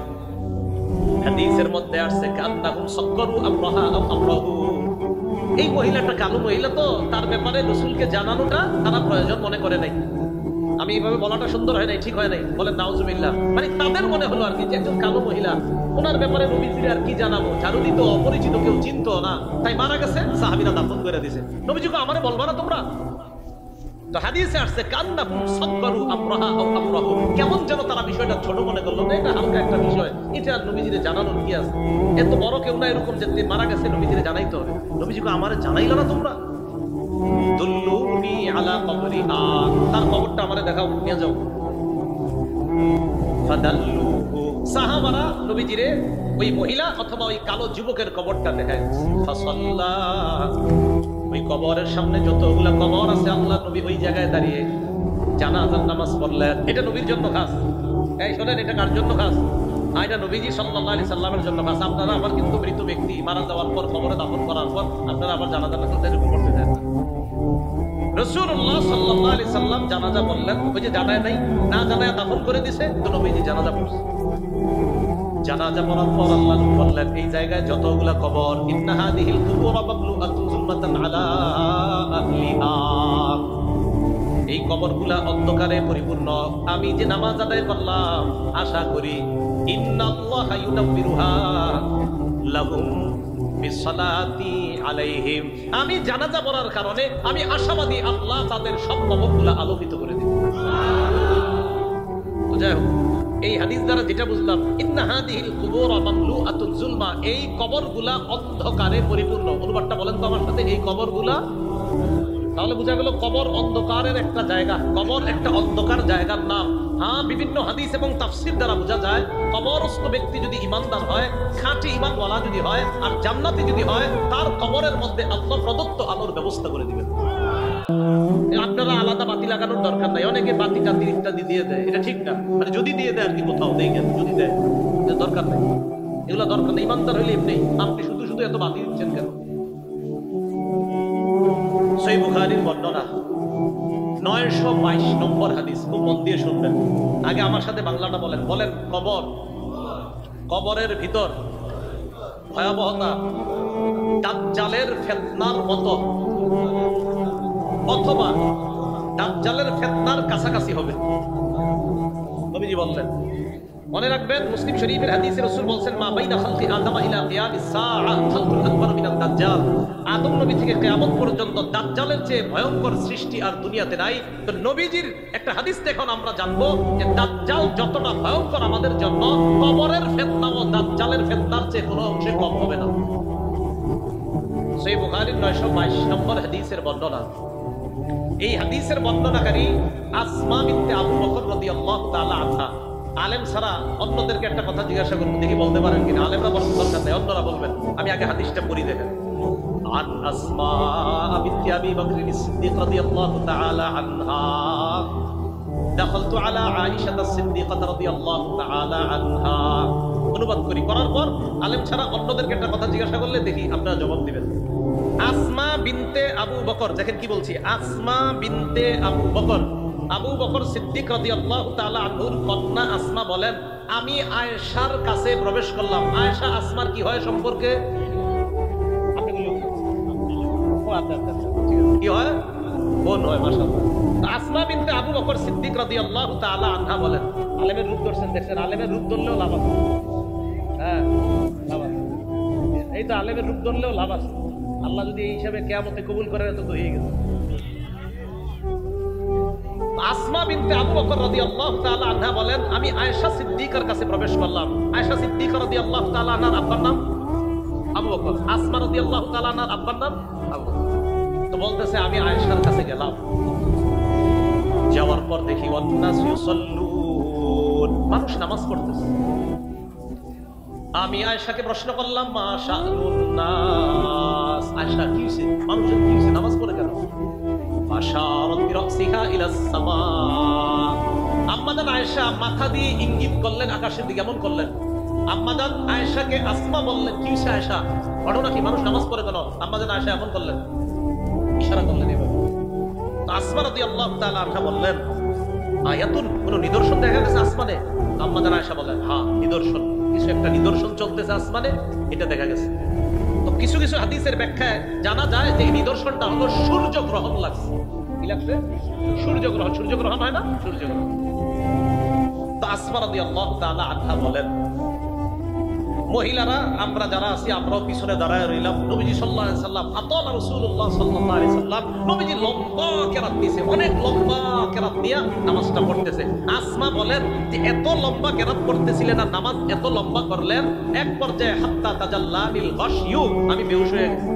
হাদিসের মধ্যে আসছে, কান্নাহুম সাক্কারু আমরাহা আও আমরাহু, এই মহিলাটা কালো মহিলা তো, তার ব্যাপারে রাসূলকে জানানোটা তারা প্রয়োজন মনে করে নাই। আমি এইভাবে বলাটা সুন্দর হয় নাই, ঠিক হয় নাই, বলেন নাউজুবিল্লাহ। মানে তাদের মনে হলো আর কি যে একজন কালো মহিলা, ওনার ব্যাপারে নবীজির আর কি জানাবো, জানুদি তো অপরিচিত, কেউ চিনতো না, তাই মারা গেছে, সাহাবীরা দাফন করে দিয়েছে। নবীজিকে আমারে বলবা না তোমরা? তো হাদিসে আসছে কান্নাহুম সাগগারু আমরাহা আও আমরাহু, কেমন যেন তারা বিষয়টা ছোট মনে করলো, না এটা হালকা একটা বিষয়, এটা আর নবীজিরে জানানোর কি আছে? এত বড় কেউ না এরকম যে মারা গেছে নবীজিরে জানাইতে হবে। নবীজিকে আমারে জানাইলা না তোমরা? দুল্লুনি আলা কবরিহা, তার কবরটা আমারে দেখাও, নিয়ে যাও। ফাদাল্লুহু, সাহাবারা নবীজিরে ওই মহিলা অথবা ওই কালো যুবকের কবরটা দেখায়। ফাসাল্লা, ওই কবরের সামনে যতগুলা কবর আছে আল্লাহ নবী ওই জায়গায় দাঁড়িয়ে জানাজার নামাজ পড়লেন। এটা নবীর জন্য খাস। এই শোনেন, এটা কার জন্য খাস? এটা নবীজি সাল্লাল্লাহু আলাইহি সাল্লামের জন্য খাস। আপনারা আবার কিন্তু মৃত ব্যক্তি মারা যাওয়ার পর কবরে দাফন করার পর আপনারা আবার জানাজার নামাজ এরকম করতে দেন না। রাসূলুল্লাহ সাল্লাল্লাহু আলাইহি সাল্লাম জানাজা বললেন, ওই যে জানায় নাই, না জানায় দাফন করে দিছে, তো নবীজি জানাজা পড়ছে। জানাজা পড়ার পর আল্লাহ বললেন, এই জায়গায় যতগুলা কবর, ইন্না হাদিহিল কুবুর মামলুআতুন যুলমাতান আলা আহলিহা, এই কবরগুলা অন্ধকারে পরিপূর্ণ। আমি যে নামাজ আদায় করলাম, আশা করি ইন্নাল্লাহা ইউনাব্বিরুহা লাহুম বিসসালাতি আলাইহিম, আমি জানাজা পড়ার কারণে আমি আশাবাদী আল্লাহ তাদের সব কবরগুলা আলোকিত করে দিবেন। তো যাই হোক, এই হাদিস দ্বারা যেটা বুঝলাম, ইন্না হাদিহিল কুবুর মামলুআতুন যুলমা, এই কবরগুলা অন্ধকারে পরিপূর্ণ। অনুবাদটা বলেন তো আমার সাথে, এই কবরগুলা। তাহলে বোঝা গেল কবর অন্ধকারের একটা জায়গা, কবর একটা অন্ধকার জায়গার নাম। হ্যাঁ, বিভিন্ন হাদিস এবং তাফসীর দ্বারা বোঝা যায় কবরস্থ ব্যক্তি যদি ঈমানদার হয়, খাঁটি ঈমানওয়ালা যদি হয়, আর জান্নাতি যদি হয়, তার কবরের মধ্যে আল্লাহ প্রদত্ত আলোর ব্যবস্থা করে দিবেন। আপনারা আলাদা বাতি লাগানোর দরকার নাই, অনেকে বাতি টাতি ইত্যাদি দিয়ে দেয়, এটা ঠিক না। মানে যদি দিয়ে দেয় আর কি, কোথাও দেয় কেন, যদি দেয় দরকার নেই, এগুলো দরকার নেই। ঈমানদার হইলে এমনি, আপনি শুধু শুধু এত বাতি দিচ্ছেন কেন? সহিহ বুখারীর বর্ণনা 922 নম্বর হাদিস, খুব মন দিয়ে শুনবেন। আগে আমার সাথে বাংলাটা বলেন, বলেন কবর, কবরের ভিতর ভয়াবহতা দাজ্জালের ফিতনার মতো, অথবা দাজ্জালের ফিতনার কাছাকাছি হবে, নবীজি বললেন। মনে রাখবেন, মুসলিম শরীফের হাদিসে রাসূল বলেন, মা বাইনা খালকি আদম ইলা কিয়ামিস সাআ খালকুল আকবার মিনাদ দাজ্জাল, আদম নবী থেকে কিয়ামত পর্যন্ত দাজ্জালের চেয়ে ভয়ঙ্কর সৃষ্টি আর দুনিয়াতে নাই। তো নবীজির একটা হাদিস দেখুন, আমরা জানবো যে দাজ্জাল যতটা ভয়ঙ্কর আমাদের জন্য, কবরের ফিতনা ও দাজ্জালের ফিতনার চেয়ে কোনো অংশে কম হবে না। সহিহ বুখারীর 922 নম্বর হাদিসের বর্ণনা। এই হাদিসের বর্ণনাকারী আসমা বিনতে আবু বকর রাদিয়াল্লাহু তাআলা আনহা। আলেম ছাড়া অন্যদেরকে একটা কথা জিজ্ঞাসা করবো, দেখি বলতে পারেন কিনা। আলেমরা বলার দরকার নেই, অন্যরা বলবেন। আমি আগে হাদিসটা পড়ি, দেখেন। আন আসমা বিনতে আবি বকর সিদ্দিক রাদিয়াল্লাহু তাআলা আনহা দাখালতু আলা আয়েশা সিদ্দিকাহ রাদিয়াল্লাহু তাআলা আনহা। অনুবাদ করি, করার পর আলেম ছাড়া অন্যদেরকে একটা কথা জিজ্ঞাসা করলে দেখি আপনারা জবাব দিবেন। আসমা বিনতে আবু বকর, দেখেন কি বলছি, আসমা বিনতে আবু বকর, আবু বকর সিদ্দিক রাদিয়াল্লাহু তাআলা আনহুর কন্যা আসমা বলেন, আমি আয়েশার কাছে প্রবেশ করলাম। আয়েশা আসমার কি হয় সম্পর্কে? কি হয়? বোন হয়, মাশাআল্লাহ। আসমা বিনতে আবু বকর সিদ্দিক রাদিয়াল্লাহু তাআলা আনহা বলেন, আলেমের রূপ ধরছেন, দেখছেন, আলেমের রূপ ধরলেও লাভ আছে। হ্যাঁ, লাভ আছে, এই তো আলেমের রূপ ধরলেও লাভ আছে। আল্লাহ যদি এই হিসাবে কিয়ামতে কবুল করে, তো হয়ে গেছে। আসমা বিনতে আবু বকর রাদিয়াল্লাহু তাআলা আনহা বলেন, আমি আয়েশা সিদ্দিকার কাছে প্রবেশ করলাম। আয়েশা সিদ্দিকা রাদিয়াল্লাহু তাআলা আনহার আব্বার নাম আবু বকর, আসমা রাদিয়াল্লাহু তাআলা আনহার আব্বার নাম আবু বকর। তো বলতেছে, আমি আয়েশার কাছে গেলাম, যাওয়ার পর দেখি ওয়ান্নাস ইউসাল্লুন, মানুষ নামাজ পড়তেছে। আমি আয়েশাকে প্রশ্ন করলাম, মা শাআনুন নাস, আয়েশা কি হইছে, মানুষের কি হইছে, নামাজ পড়ে কেন? আশারাত বিরাসিহা ইলাস সামা, আম্মাজান আয়েশা মাথা দিয়ে ইঙ্গিত করলেন আকাশের দিকে, এমন করলেন। আম্মাজান আয়েশাকে আসমা বললেন, কি হইছে আয়েশা, ঘটনা কি, মানুষ নামাজ পড়ে কেন? আম্মাজান আয়েশা এমন করলেন, ইশারা করলেন এভাবে। তো আসমা রাদিয়াল্লাহু তাআলা আনহা বললেন, আয়াতুন, কোন নিদর্শন দেখা গেছে আসমানে? আম্মাজান আয়েশা বললেন, হ্যাঁ, নিদর্শন, কিছু একটা নিদর্শন চলতেছে আসমানে, এটা দেখা গেছে। তো কিছু কিছু হাদিসের ব্যাখ্যায় জানা যায় যে এই নিদর্শনটা হলো সূর্য গ্রহণ লাগছে। লাগছে? সূর্যগ্রহণ। সূর্যগ্রহণ হয় না? সূর্যগ্রহণ। তো আসমা রাদিয়াল্লাহু তাআলা আনহা বলেন, মহিলারা আমরা যারা আছি আমরাও পিছনে দাঁড়ায় রইলাম। নবীজি সাল্লাল্লাহু আলাইহি সাল্লাম আতানা রাসূলুল্লাহ সাল্লাল্লাহু আলাইহি সাল্লাম, নবীজি লম্বা কেরাত দিয়েছে, অনেক লম্বা কেরাত দিয়া নামাজটা পড়তেছে। আসমা বলেন যে এত লম্বা কেরাত পড়তেছিলেন আর নামাজ এত লম্বা করলেন, এক পর্যায়ে হাত্তা তাজাল্লানিল গাশিয়ু, আমি বেহুশ হয়ে গেছি।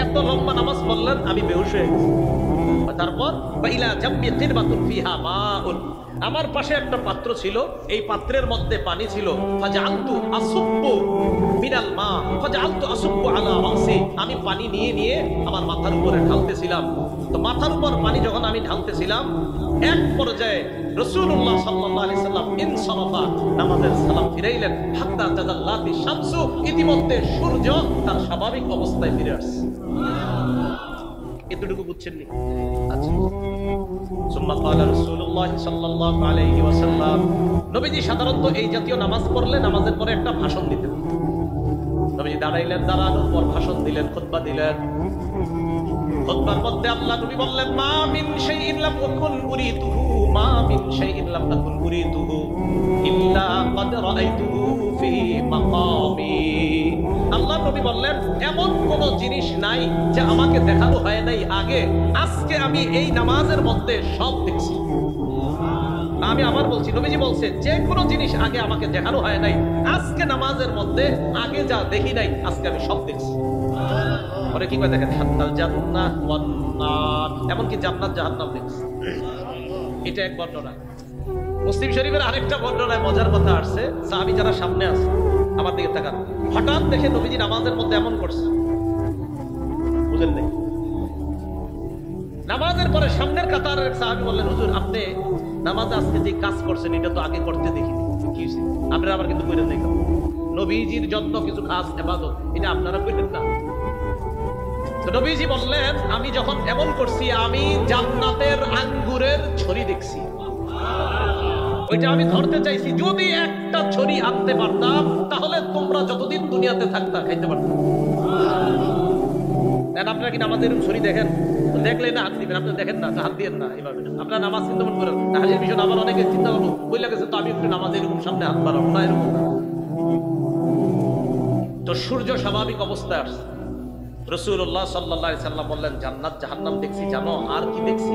এত লম্বা নামাজ পড়লেন, আমি বেহুশ হয়ে গেছি। তারপর বাইলা জাম্বি কিরবাতুন ফিহা মাউন, আমার পাশে একটা পাত্র ছিল, এই পাত্রের মধ্যে পানি ছিল। ফাজআলতু আসুব্বু মিনাল মা ফাজআলতু আসুব্বু আলা রাসি, আমি পানি নিয়ে নিয়ে আমার মাথার উপরে ঢালতেছিলাম। তো মাথার উপর পানি যখন আমি ঢালতেছিলাম, এক পর্যায়ে রাসূলুল্লাহ সাল্লাল্লাহু আলাইহি সাল্লাম ইনসারাফা, নামাজের সালাম ফিরাইলেন। হাত্তা তাজাল্লাতি শামসু, ইতিমধ্যে সূর্য তার স্বাভাবিক অবস্থায় ফিরে আসছে। এতটুকু বুঝছেন নি? আচ্ছা। সুম্মা ক্বালা রাসূলুল্লাহ সাল্লাল্লাহু আলাইহি ওয়াসাল্লাম, নবীজি সাধারণত এই জাতীয় নামাজ পড়লে নামাজের পরে একটা ভাষণ দিতেন। নবীজি দাঁড়াইলেন, দাঁড়ানোর পর ভাষণ দিলেন, খুতবা দিলেন। খুতবার মধ্যে আল্লাহ নবী বললেন, মা মিন শাইইন লাম আকুন উরিতুহু, মা মিন শাইইন লাম আকুন উরিতুহু ইল্লা ক্বাদ রাআইতুহু ফি মাকামি। আল্লাহ নবী বললেন, এমন কোন জিনিস নাই যে আমাকে দেখানো হয় নাই আগে, আজকে আমি এই নামাজের মধ্যে সব দেখছি। আমি আবার বলছি, নবীজি বলছেন যে কোনো জিনিস আগে আমাকে দেখানো হয় নাই, আজকে নামাজের মধ্যে আগে যা দেখি নাই আজকে আমি সব দেখছি। পরে কি করে দেখেন, হাত্তাল জান্নাহ ওয়ান নার, এমনকি জান্নাত জাহান্নাম দেখছি। এটা এক বর্ণনা। মুসলিম শরীফের আরেকটা বর্ণনায় মজার কথা আসছে, সাহাবী যারা সামনে আছে আমার দিকে তাকান, হঠাৎ দেখে নবীজি নামাজের মধ্যে এমন করছে, বুঝেন নাই? নামাজের পরে সামনের কাতারের সাহাবী বললেন, হুজুর আপনি নামাজে আজকে যে কাজ করছেন এটা তো আগে করতে দেখিনি, কি হয়েছে? আপনারা আবার কিন্তু কইরেন নাই, নবীজির জন্য কিছু খাস ইবাদত, এটা আপনারা কইরেন না। তো নবীজি বললেন, আমি যখন এমন করছি, আমি জান্নাতের আঙ্গুরের ছড়ি দেখছি, ওইটা আমি ধরতে চাইছি। যদি একটা ছড়ি আনতে পারতাম তাহলে তোমরা যতদিন দুনিয়াতে থাকতা খাইতে পারতাম। আপনারা কি নামাজের ছড়ি দেখেন? দেখলে না হাত দিবেন, আপনি দেখেন না হাত দিয়েন না, এভাবে আপনারা নামাজ চিন্তা করেন। হাজির বিষয় আবার অনেকে চিন্তা করবো, বইলা গেছে তো আমি একটু নামাজ এরকম সামনে হাত বাড়াবো না, এরকম। তো সূর্য স্বাভাবিক অবস্থায় আসছে। রাসূলুল্লাহ সাল্লাল্লাহু আলাইহি সাল্লাম বললেন, জান্নাত জাহান্নাম দেখছি, জানো আর কি দেখছি?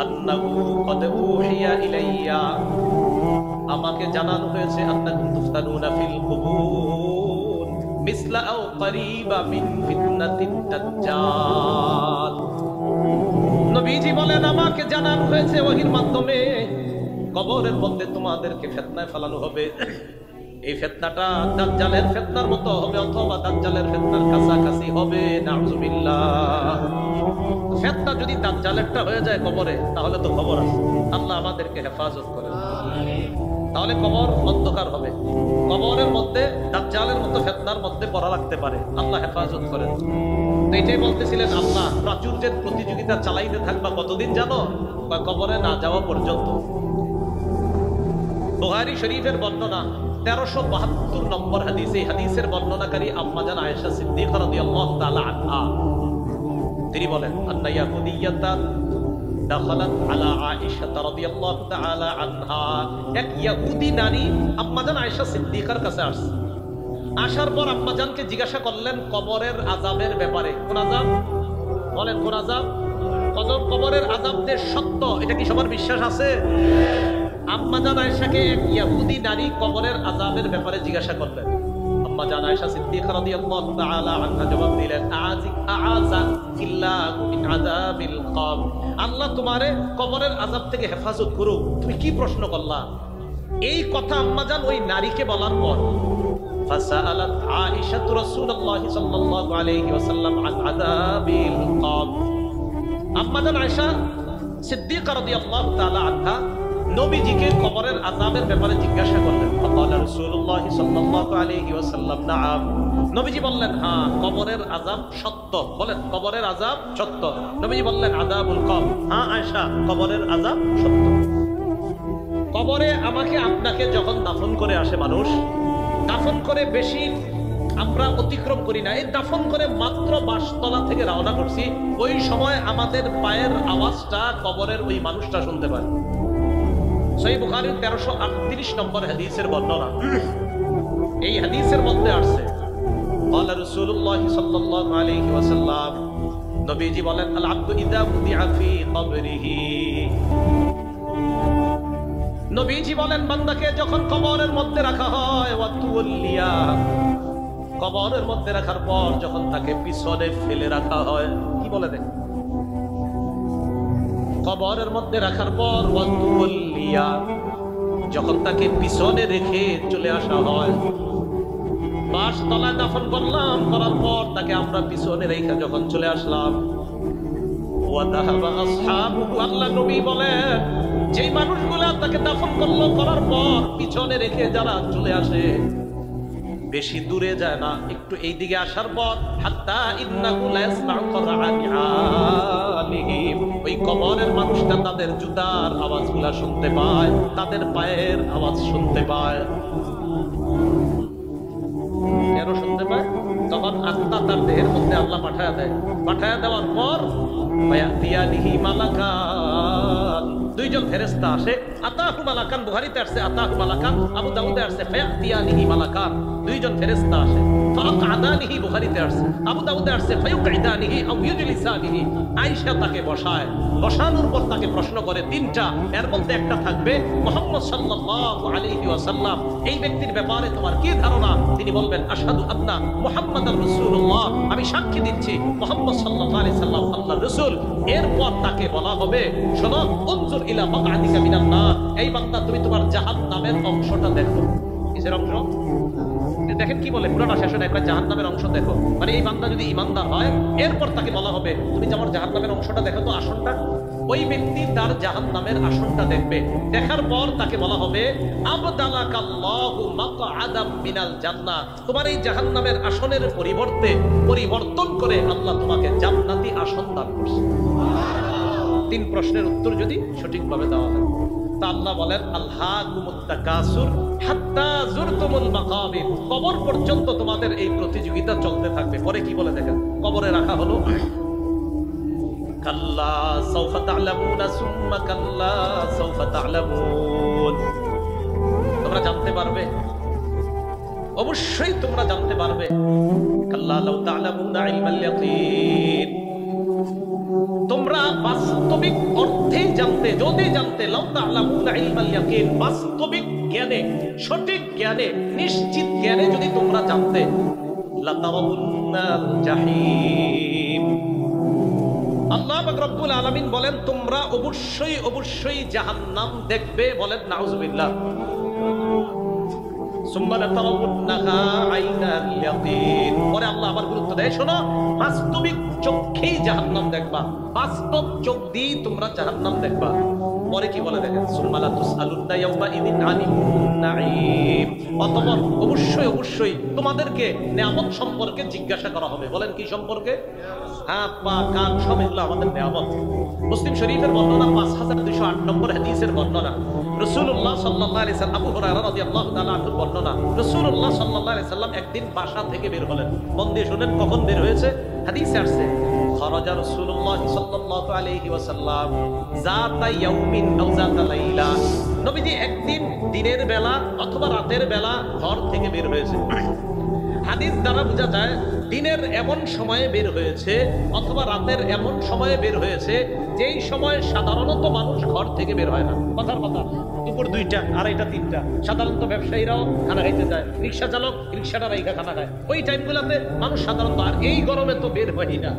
আন্নাহু ক্বাদ উহিয়া ইলাইয়া, আমাকে জানানো হয়েছে, আন্নাকুম তুফতানুনা ফিল কুবুর মিসলা আও করিবা মিন ফিতনাতিদ দাজ্জাল। নবীজি বলেন, আমাকে জানানো হয়েছে ওহীর মাধ্যমে, কবরের মধ্যে তোমাদেরকে ফিতনায় ফেলানো হবে। এই ফিতনাটা দাজ্জালের ফিতনার মতো হবে, অথবা দাজ্জালের ফিতনার কাছাকাছি হবে। নাউযুবিল্লাহ। ফিতনা যদি দাজ্জালেরটা হয়ে যায় কবরে, তাহলে তো খবর আছে। আল্লাহ আমাদেরকে হেফাজত করেন। তাহলে কবর অন্ধকার হবে, কবরের মধ্যে দাজ্জালের মতো ফিতনার মধ্যে পড়া লাগতে পারে। আল্লাহ হেফাজত করেন। তো এটাই বলতেছিলেন, আল্লাহ প্রাচুর্যের প্রতিযোগিতা চালাইতে থাকবা কতদিন জানো? বা কবরে না যাওয়া পর্যন্ত। বুখারী শরীফের বর্ণনা 1372 নম্বর হাদিস। এই হাদিসের বর্ণনাকারী আম্মা জান আয়েশা সিদ্দিকা রাদিয়াল্লাহু তাআলা আনহা, তিনি বলেন, আন্না ইয়াহুদিয়াতান দাখালাত আলা আয়েশা রাদিয়াল্লাহু তাআলা আনহা, এক ইহুদি নারী আম্মা জান আয়েশা সিদ্দিকার কাছে আসছে। আসার পর আম্মা জানকে জিজ্ঞাসা করলেন কবরের আযাবের ব্যাপারে। কোন আযাব? বলেন কোন আযাব? কবরের আযাব যে সত্য, এটা কি সবার বিশ্বাস আছে? আম্মা জান আয়েশাকে এক ইহুদি নারী কবরের আযাবের ব্যাপারে জিজ্ঞাসা করলেন। আম্মা জান আয়েশা সিদ্দিকা রাদিয়াল্লাহু তাআলা আনহা জবাব দিলেন, আযাকিল্লাহু মিন আযাবিল কবর, আল্লাহ তোমারে কবরের আযাব থেকে হেফাজত করুক। তুমি কি প্রশ্ন করলা? এই কথা আম্মা জান ওই নারীকে বলার পর ফাসাআলাত আয়েশা রাসূলুল্লাহ সাল্লাল্লাহু আলাইহি ওয়াসাল্লাম আন আযাবিল কবর। আম্মা জান আয়েশা সিদ্দিকা রাদিয়াল্লাহু তাআলা আনহা নবীজিকে কবরের আযাবের ব্যাপারে জিজ্ঞাসা করলেন। ফাকালা রাসূলুল্লাহ সাল্লাল্লাহু আলাইহি ওয়াসাল্লাম, নাআম। নবীজি বললেন, হ্যাঁ কবরের আযাব সত্য। বলেন কবরের আযাব সত্য। নবীজি বললেন, আযাবুল কবর, হ্যাঁ আয়েশা কবরের আযাব সত্য। কবরে আমাকে আপনাকে যখন দাফন করে আসে মানুষ, দাফন করে বেশি আমরা অতিক্রম করি না। এই দাফন করে মাত্র বাসতলা থেকে রওনা করছি, ওই সময় আমাদের পায়ের আওয়াজটা কবরের ওই মানুষটা শুনতে পায়। সহিহ বুখারীর 1338 নম্বর হাদিসের বর্ণনা। এই হাদিসের মধ্যে আসছে ক্বালা রাসূলুল্লাহ সাল্লাল্লাহু আলাইহি ওয়াসাল্লাম, নবীজি বলেন, আল আবদু ইযা উদিআ ফি কবরিহি, নবীজি বলেন বান্দাকে যখন কবরের মধ্যে রাখা হয়, ওয়া তুওয়াল্লিয়া, কবরের মধ্যে রাখার পর যখন তাকে পিছনে ফেলে রাখা হয়, কি বলে দেখ, কবরের মধ্যে রাখার পর ওয়া তুওয়াল্লিয়া, যখন তাকে পিছনে রেখে চলে আসা হয়, বাসতলায় দাফন করলাম, করার পর তাকে আমরা পিছনে রেখে যখন চলে আসলাম, ওয়া যাহাবা আসহাবুহু, আল্লাহ নবী বলেন যেই মানুষগুলা তাকে দাফন করলো, করার পর পিছনে রেখে যারা চলে আসে, বেশি দূরে যায় না, একটু এই দিকে আসার পর হাত্তা ইন্নাহু লা ইয়াসমাউ করাআনি আলিহিম, ওই কবরের মানুষটা তাদের জুতার আওয়াজগুলা শুনতে পায়, তাদের পায়ের আওয়াজ শুনতে পায়। কেন শুনতে পায়? তখন আত্মা তার দেহের মধ্যে আল্লাহ পাঠায়া দেয়। পাঠায়া দেওয়ার পর ফায়াতিয়ানিহি মালাকান, দুইজন ফেরেশতা আসে। আতাহু মালাকান বুখারীতে আসছে আতাহু মালাকান, আবু দাউদে আসছে ফায়াতিয়ানিহি মালাকান, দুইজন ফেরেশতা আসে। ফাআকাদানিহি বুখারীতে আসছে, আবু দাউদে আসছে ফায়ুকঈদানিহি আও ইউজলিসানিহি, আয়েশা তাকে বসায়, বসানোর পর তাকে প্রশ্ন করে তিনটা, এর মধ্যে একটা থাকবে মুহাম্মদ সাল্লাল্লাহু আলাইহি ওয়াসাল্লাম, এই ব্যক্তির ব্যাপারে তোমার কি ধারণা? তিনি বলবেন আশহাদু আন্না মুহাম্মাদার রাসূলুল্লাহ, আমি সাক্ষী দিচ্ছি মুহাম্মদ সাল্লাল্লাহু আলাইহি সাল্লাম আল্লাহর রাসূল। এরপর তাকে বলা হবে, শোনো, উনজুর ইলা মাকআদিকা মিনান নার, এই বান্দা তুমি তোমার জাহান্নামের অংশটা দেখো। কিসের অংশ? দেখেন কি বলে, পুরোটা শেষ হয় একবার জাহান্নামের অংশ দেখো, মানে এই বান্দা যদি ঈমানদার হয়, এরপর তাকে বলা হবে তুমি আমার জাহান্নামের অংশটা দেখো তো, আসনটা। ওই ব্যক্তি তার জাহান্নামের আসনটা দেখবে, দেখার পর তাকে বলা হবে আবদালাকাল্লাহু মাকআদাম মিনাল জান্নাহ, তোমার এই জাহান্নামের আসনের পরিবর্তে পরিবর্তন করে আল্লাহ তোমাকে জান্নাতি আসন দান করছে। তিন প্রশ্নের উত্তর যদি সঠিকভাবে দেওয়া হয়, তা আল্লাহ বলেন আলহাকুমুত তাকাসুর হাত্তা যুরতুমুল মাকাবির, কবর পর্যন্ত তোমাদের এই প্রতিযোগিতা চলতে থাকবে। পরে কি বলে দেখেন, কবরে রাখা হলো, কাল্লা সাউফা তা'লামুনা সুম্মা কাল্লা সাউফা তা'লামুন, তোমরা জানতে পারবে, অবশ্যই তোমরা জানতে পারবে। কাল্লা লাউ তা'লামুনা ইলমাল ইয়াকিন, তোমরা বাস্তবিক অর্থে জানতে, যদি জানতে, লাউ তা'লামুনা ইলমাল ইয়াকিন, বাস্তবিক জ্ঞানে, সঠিক জ্ঞানে, নিশ্চিত জ্ঞানে যদি তোমরা জানতে, লাতারাউন্নাল জাহিম, আল্লাহ পাক রব্বুল আলামিন বলেন তোমরা অবশ্যই অবশ্যই জাহান্নাম দেখবে। বলেন নাউজুবিল্লাহ। সুম্মা লাতারাউন্নাহা আইনাল ইয়াকিন, পরে আল্লাহ আবার গুরুত্ব দেয়, শোনো, বাস্তবিক চোখেই জাহান্নাম দেখবা, বাস্তব চোখ দিয়ে তোমরা জাহান্নাম দেখবা। পরে কি বলে দেখেন, সুম্মা লাতুসআলুন্না ইয়াওমা ইযিন আনিন নাঈম, অতঃপর অবশ্যই অবশ্যই তোমাদেরকে নিয়ামত সম্পর্কে জিজ্ঞাসা করা হবে। বলেন কি সম্পর্কে? হাত পা কান সব এগুলো আমাদের নিয়ামত। মুসলিম শরীফের বর্ণনা 5208 নম্বর হাদিসের বর্ণনা, রাসূলুল্লাহ সাল্লাল্লাহু আলাইহি সাল্লাম, আবু হুরায়রা রাদিয়াল্লাহু তাআলা আনহুর বর্ণনা, রাসূলুল্লাহ সাল্লাল্লাহু আলাইহি সাল্লাম একদিন বাসা থেকে বের হলেন। মন দিয়ে শুনেন কখন বের হয়েছে, হাদিসে আসছে খরাজা রাসূলুল্লাহ সাল্লাল্লাহু আলাইহি ওয়াসাল্লাম যাতা ইয়াউমিন আও যাতা লাইলা, নবীজি একদিন দিনের বেলা অথবা রাতের বেলা ঘর থেকে বের হয়েছে। হাদিস দ্বারা বোঝা যায় দিনের এমন সময়ে বের হয়েছে অথবা রাতের এমন সময়ে বের হয়েছে যেই সময় সাধারণত মানুষ ঘর থেকে বের হয় না। কথার কথা, দুপুর 2টা, 2:30, 3টা সাধারণত ব্যবসায়ীরাও খানা খাইতে যায়, রিক্সা চালক রিক্সাটা রাইখা খানা খায়, ওই টাইমগুলোতে মানুষ সাধারণত, আর এই গরমে তো বের হয়ই না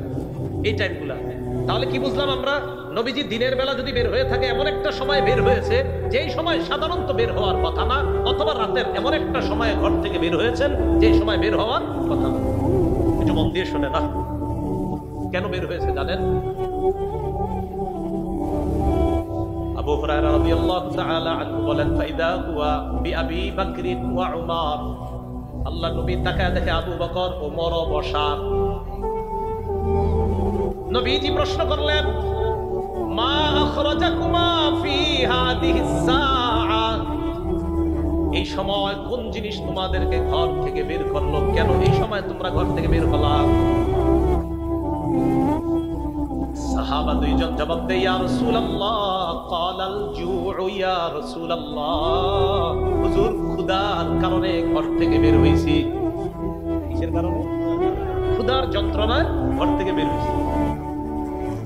এই টাইমগুলোতে। তাহলে কি বুঝলাম আমরা, নবীজি দিনের বেলা যদি বের হয়ে থাকে এমন একটা সময় বের হয়েছে যেই সময় সাধারণত বের হওয়ার কথা না, অথবা রাতের এমন একটা সময় ঘর থেকে বের হয়েছেন যেই সময় বের হওয়ার কথা না। একটু মন দিয়ে শুনে না, কেন বের হয়েছে জানেন? আবু হুরায়রা রাদিয়াল্লাহু তাআলা আনহু বলেন, ফাইদা হুয়া বিআবি বকর ওয়া উমর, আল্লাহ নবী তাকায় দেখে আবু বকর ওমর বসা। নবীজি প্রশ্ন করলেন, মা আখরাজাকুমা ফি হাদিহিস সাআ, এই সময় কোন জিনিস তোমাদেরকে ঘর থেকে বের করলো, কেন এই সময় তোমরা ঘর থেকে বের হলা? সাহাবা দুইজন জবাব দেয়, ইয়া রাসূলুল্লাহ, ক্বালাল জুউ ইয়া রাসূলুল্লাহ, হুজুর ক্ষুধার কারণে ঘর থেকে বের হইছি। কিসের কারণে? ক্ষুধার যন্ত্রণায় ঘর থেকে বের হইছি।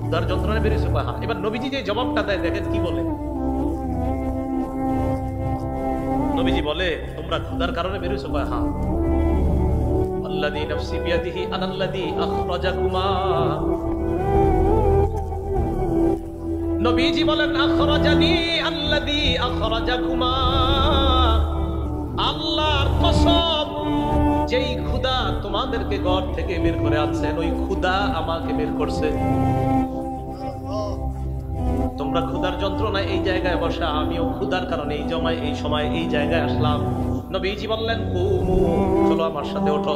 ক্ষুধার যন্ত্রণায় বের হইছে। হ্যাঁ। এবার নবীজি যে জবাবটা দেয় দেখেন কি বলে। নবীজি বলে, তোমরা ক্ষুধার কারণে বের হইছো? হ্যাঁ। আল্লাযী নাফসি বিয়াদিহি আনাল্লাযী আখরাজাকুমা। নবীজি বলেন, আখরাজানি আল্লাযী আখরাজাকুমা, আল্লাহর কসম, যেই খোদা তোমাদেরকে ঘর থেকে বের করে আনছেন ওই খোদা আমাকে বের করছে। তোমরা ক্ষুধার যন্ত্রণায় এই জায়গায় বসা, আমিও ক্ষুধার কারণে এই সময় এই জায়গায় আসলাম। নবীজি বললেন, কুমু, চলো আমার সাথে ওঠো।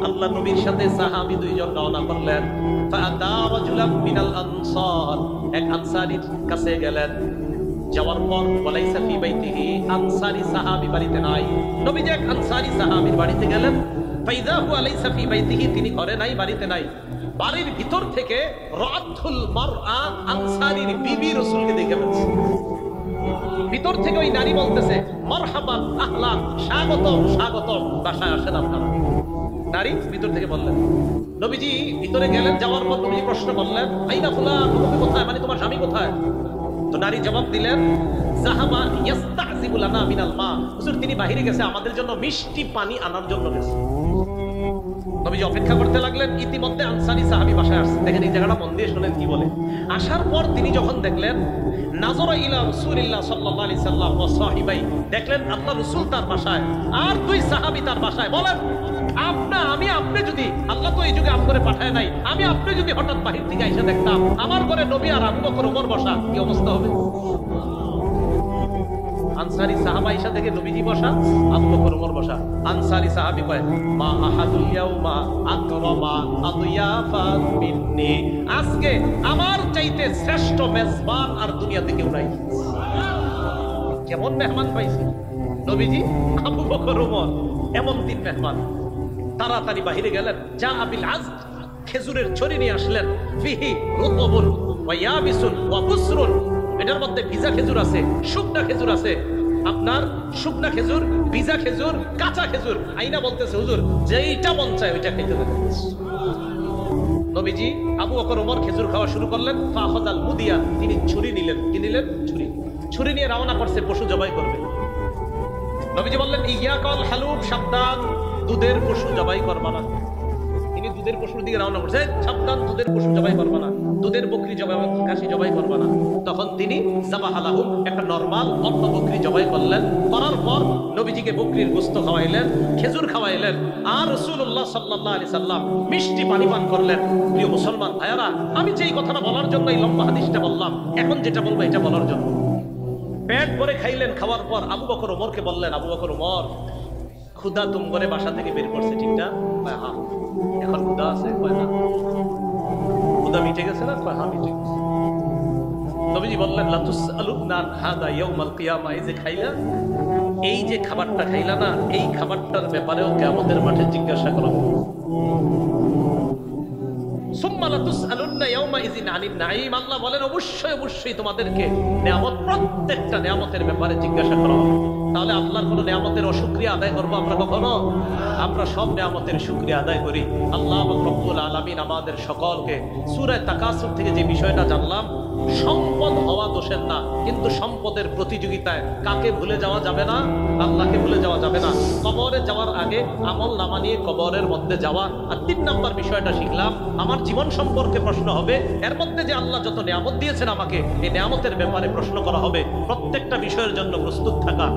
আল্লাহ নবীর সাথে সাহাবী দুইজন রওনা করলেন। এক আনসারীর কাছে গেলেন। যাওয়ার পর ওয়ালাইসা ফি বাইতিহি, আনসারী সাহাবী বাড়িতে নাই। নবীজি এক আনসারী সাহাবীর বাড়িতে গেলেন। ফাইযা হুয়া লাইসা ফি বাইতিহি, তিনি ঘরে নাই, বাড়িতে নাই। বাড়ির ভিতর থেকে রাতুল মারআ, আনসারীর বিবি রাসূলকে দেখে ফেলছে। ভিতর থেকে ওই নারী বলতেছে, মারহাবান, আহলান, স্বাগতম, স্বাগতম, বাসায় আসেন আপনারা। নারী ভিতর থেকে বললেন। নবীজি ভিতরে গেলেন। যাওয়ার পর নবীজি প্রশ্ন করলেন, আইনা ফুলান, তুমি কোথায়, মানে তোমার স্বামী কোথায়? তো নারী জবাব দিলেন, যাহাবা ইস্তাযিবু লানা মিনাল মা, হুজুর তিনি বাইরে গেছে, আমাদের জন্য মিষ্টি পানি আনার জন্য গেছে। নবীজি অপেক্ষা করতে লাগলেন। ইতিমধ্যে আনসারী সাহাবী বাসায় আসছে। দেখেন এই জায়গাটা মন দিয়ে শুনেন কি বলে। আসার পর তিনি যখন দেখলেন, নাজরা ইলা রাসূলিল্লাহ সাল্লাল্লাহু আলাইহি সাল্লাম ওয়া সাহিবাই, দেখলেন আল্লাহ রাসূল তার বাসায় আর দুই সাহাবী তার বাসায়। বলেন, আপনি যদি, আল্লাহ তো এই যুগে আমরে পাঠায় নাই, আপনি যদি হঠাৎ বাহির থেকে এসে দেখতাম আমার ঘরে নবী আর আবু বকর ওমর বসা, কি অবস্থা হবে? আনসারী সাহাবা ঈশা থেকে নবীজি বসা, আবু বকর ওমর বসা। আনসারী সাহাবী কয়, মা আহাদুল ইয়াউমা আকরামা আদয়াফান মিন্নি, আজকে আমার চাইতে শ্রেষ্ঠ মেজবান আর দুনিয়াতে কেউ নাই। কেমন মেহমান পাইছে নবীজি, আবু বকর ওমর, এমন তিন মেহমান। তাড়াতাড়ি বাহিরে গেলেন। যা আবিল আজ, খেজুরের ছড়ি নিয়ে আসলেন। ফিহি রুতবুন ওয়া ইয়াবিসুন ওয়া বুসরুন, এটার মধ্যে ভিজা খেজুর আছে, শুকনা খেজুর আছে। আপনার শুকনা খেজুর, ভিজা খেজুর, কাঁচা খেজুর। আইনা বলতেছে, হুজুর যেইটা মন চায় ওইটা খেতে দেবেন। নবীজি আবু বকর ওমর খেজুর খাওয়া শুরু করলেন। ফাখাযাল মুদিয়া, তিনি ছুরি নিলেন। কি নিলেন? ছুরি নিয়ে রওনা করছে পশু জবাই করবে। নবীজি বললেন, ইয়াকাল হালুব, সাবধান, দুধের পশু জবাই করবা না। তিনি দুধের পশুর দিকে রওনা করছে, সাবধান, দুধের পশু জবাই করবা না, দুধের বকরি জবাই, খাসি জবাই করবা না। তখন তিনি যাবাহালাহুম, একটা নরমাল অন্য বকরি জবাই করলেন। করার পর নবীজিকে বকরির গোশত খাওয়াইলেন, খেজুর খাওয়াইলেন, আর রাসূলুল্লাহ সাল্লাল্লাহু আলাইহি সাল্লাম মিষ্টি পানি পান করলেন। প্রিয় মুসলমান ভাইয়ারা, আমি যেই কথাটা বলার জন্য এই লম্বা হাদিসটা বললাম, এখন যেটা বলবো এটা বলার জন্য। পেট ভরে খাইলেন। খাওয়ার পর আবু বকর ওমরকে বললেন, আবু বকর ওমর, ক্ষুধা তুম করে বাসা থেকে বের করছে, ঠিক না? হ্যাঁ। এখন ক্ষুধা আছে? না। ক্ষুধা মিটে গেছে না? হ্যাঁ, মিটে গেছে। নবীজি বললেন, লা তুসআলুনা আন হাদা ইয়াউমাল কিয়ামা, এই যে খাইলা, এই যে খাবারটা খাইলা না, এই খাবারটার ব্যাপারেও কিয়ামতের মাঠে জিজ্ঞাসা করা হবে। সুম্মা লা তুসআলুনা ইয়াউমাইযিন আনিন নাঈম, আল্লাহ বলেন অবশ্যই তোমাদেরকে নিয়ামত, প্রত্যেকটা নিয়ামতের ব্যাপারে জিজ্ঞাসা করা হবে। তাহলে আল্লাহর কোনো নিয়ামতের অশুকরিয়া আদায় করবো আমরা কখনো? আমরা সব নিয়ামতের শুকরিয়া আদায় করি। আল্লাহ রব্বুল আলামিন আমাদের সকলকে সূরা তাকাসুর থেকে যে বিষয়টা জানলাম, সম্পদ হওয়া দোষের না, কিন্তু সম্পদের প্রতিযোগিতায় কাকে ভুলে যাওয়া যাবে না? আল্লাহকে ভুলে যাওয়া যাবে না। কবরে যাওয়ার আগে আমল নামা নিয়ে কবরের মধ্যে যাওয়া। আর 3 নাম্বার বিষয়টা শিখলাম, আমার জীবন সম্পর্কে প্রশ্ন হবে। এর মধ্যে যে আল্লাহ যত নিয়ামত দিয়েছেন আমাকে, এই নিয়ামতের ব্যাপারে প্রশ্ন করা হবে। প্রত্যেকটা বিষয়ের জন্য প্রস্তুত থাকা।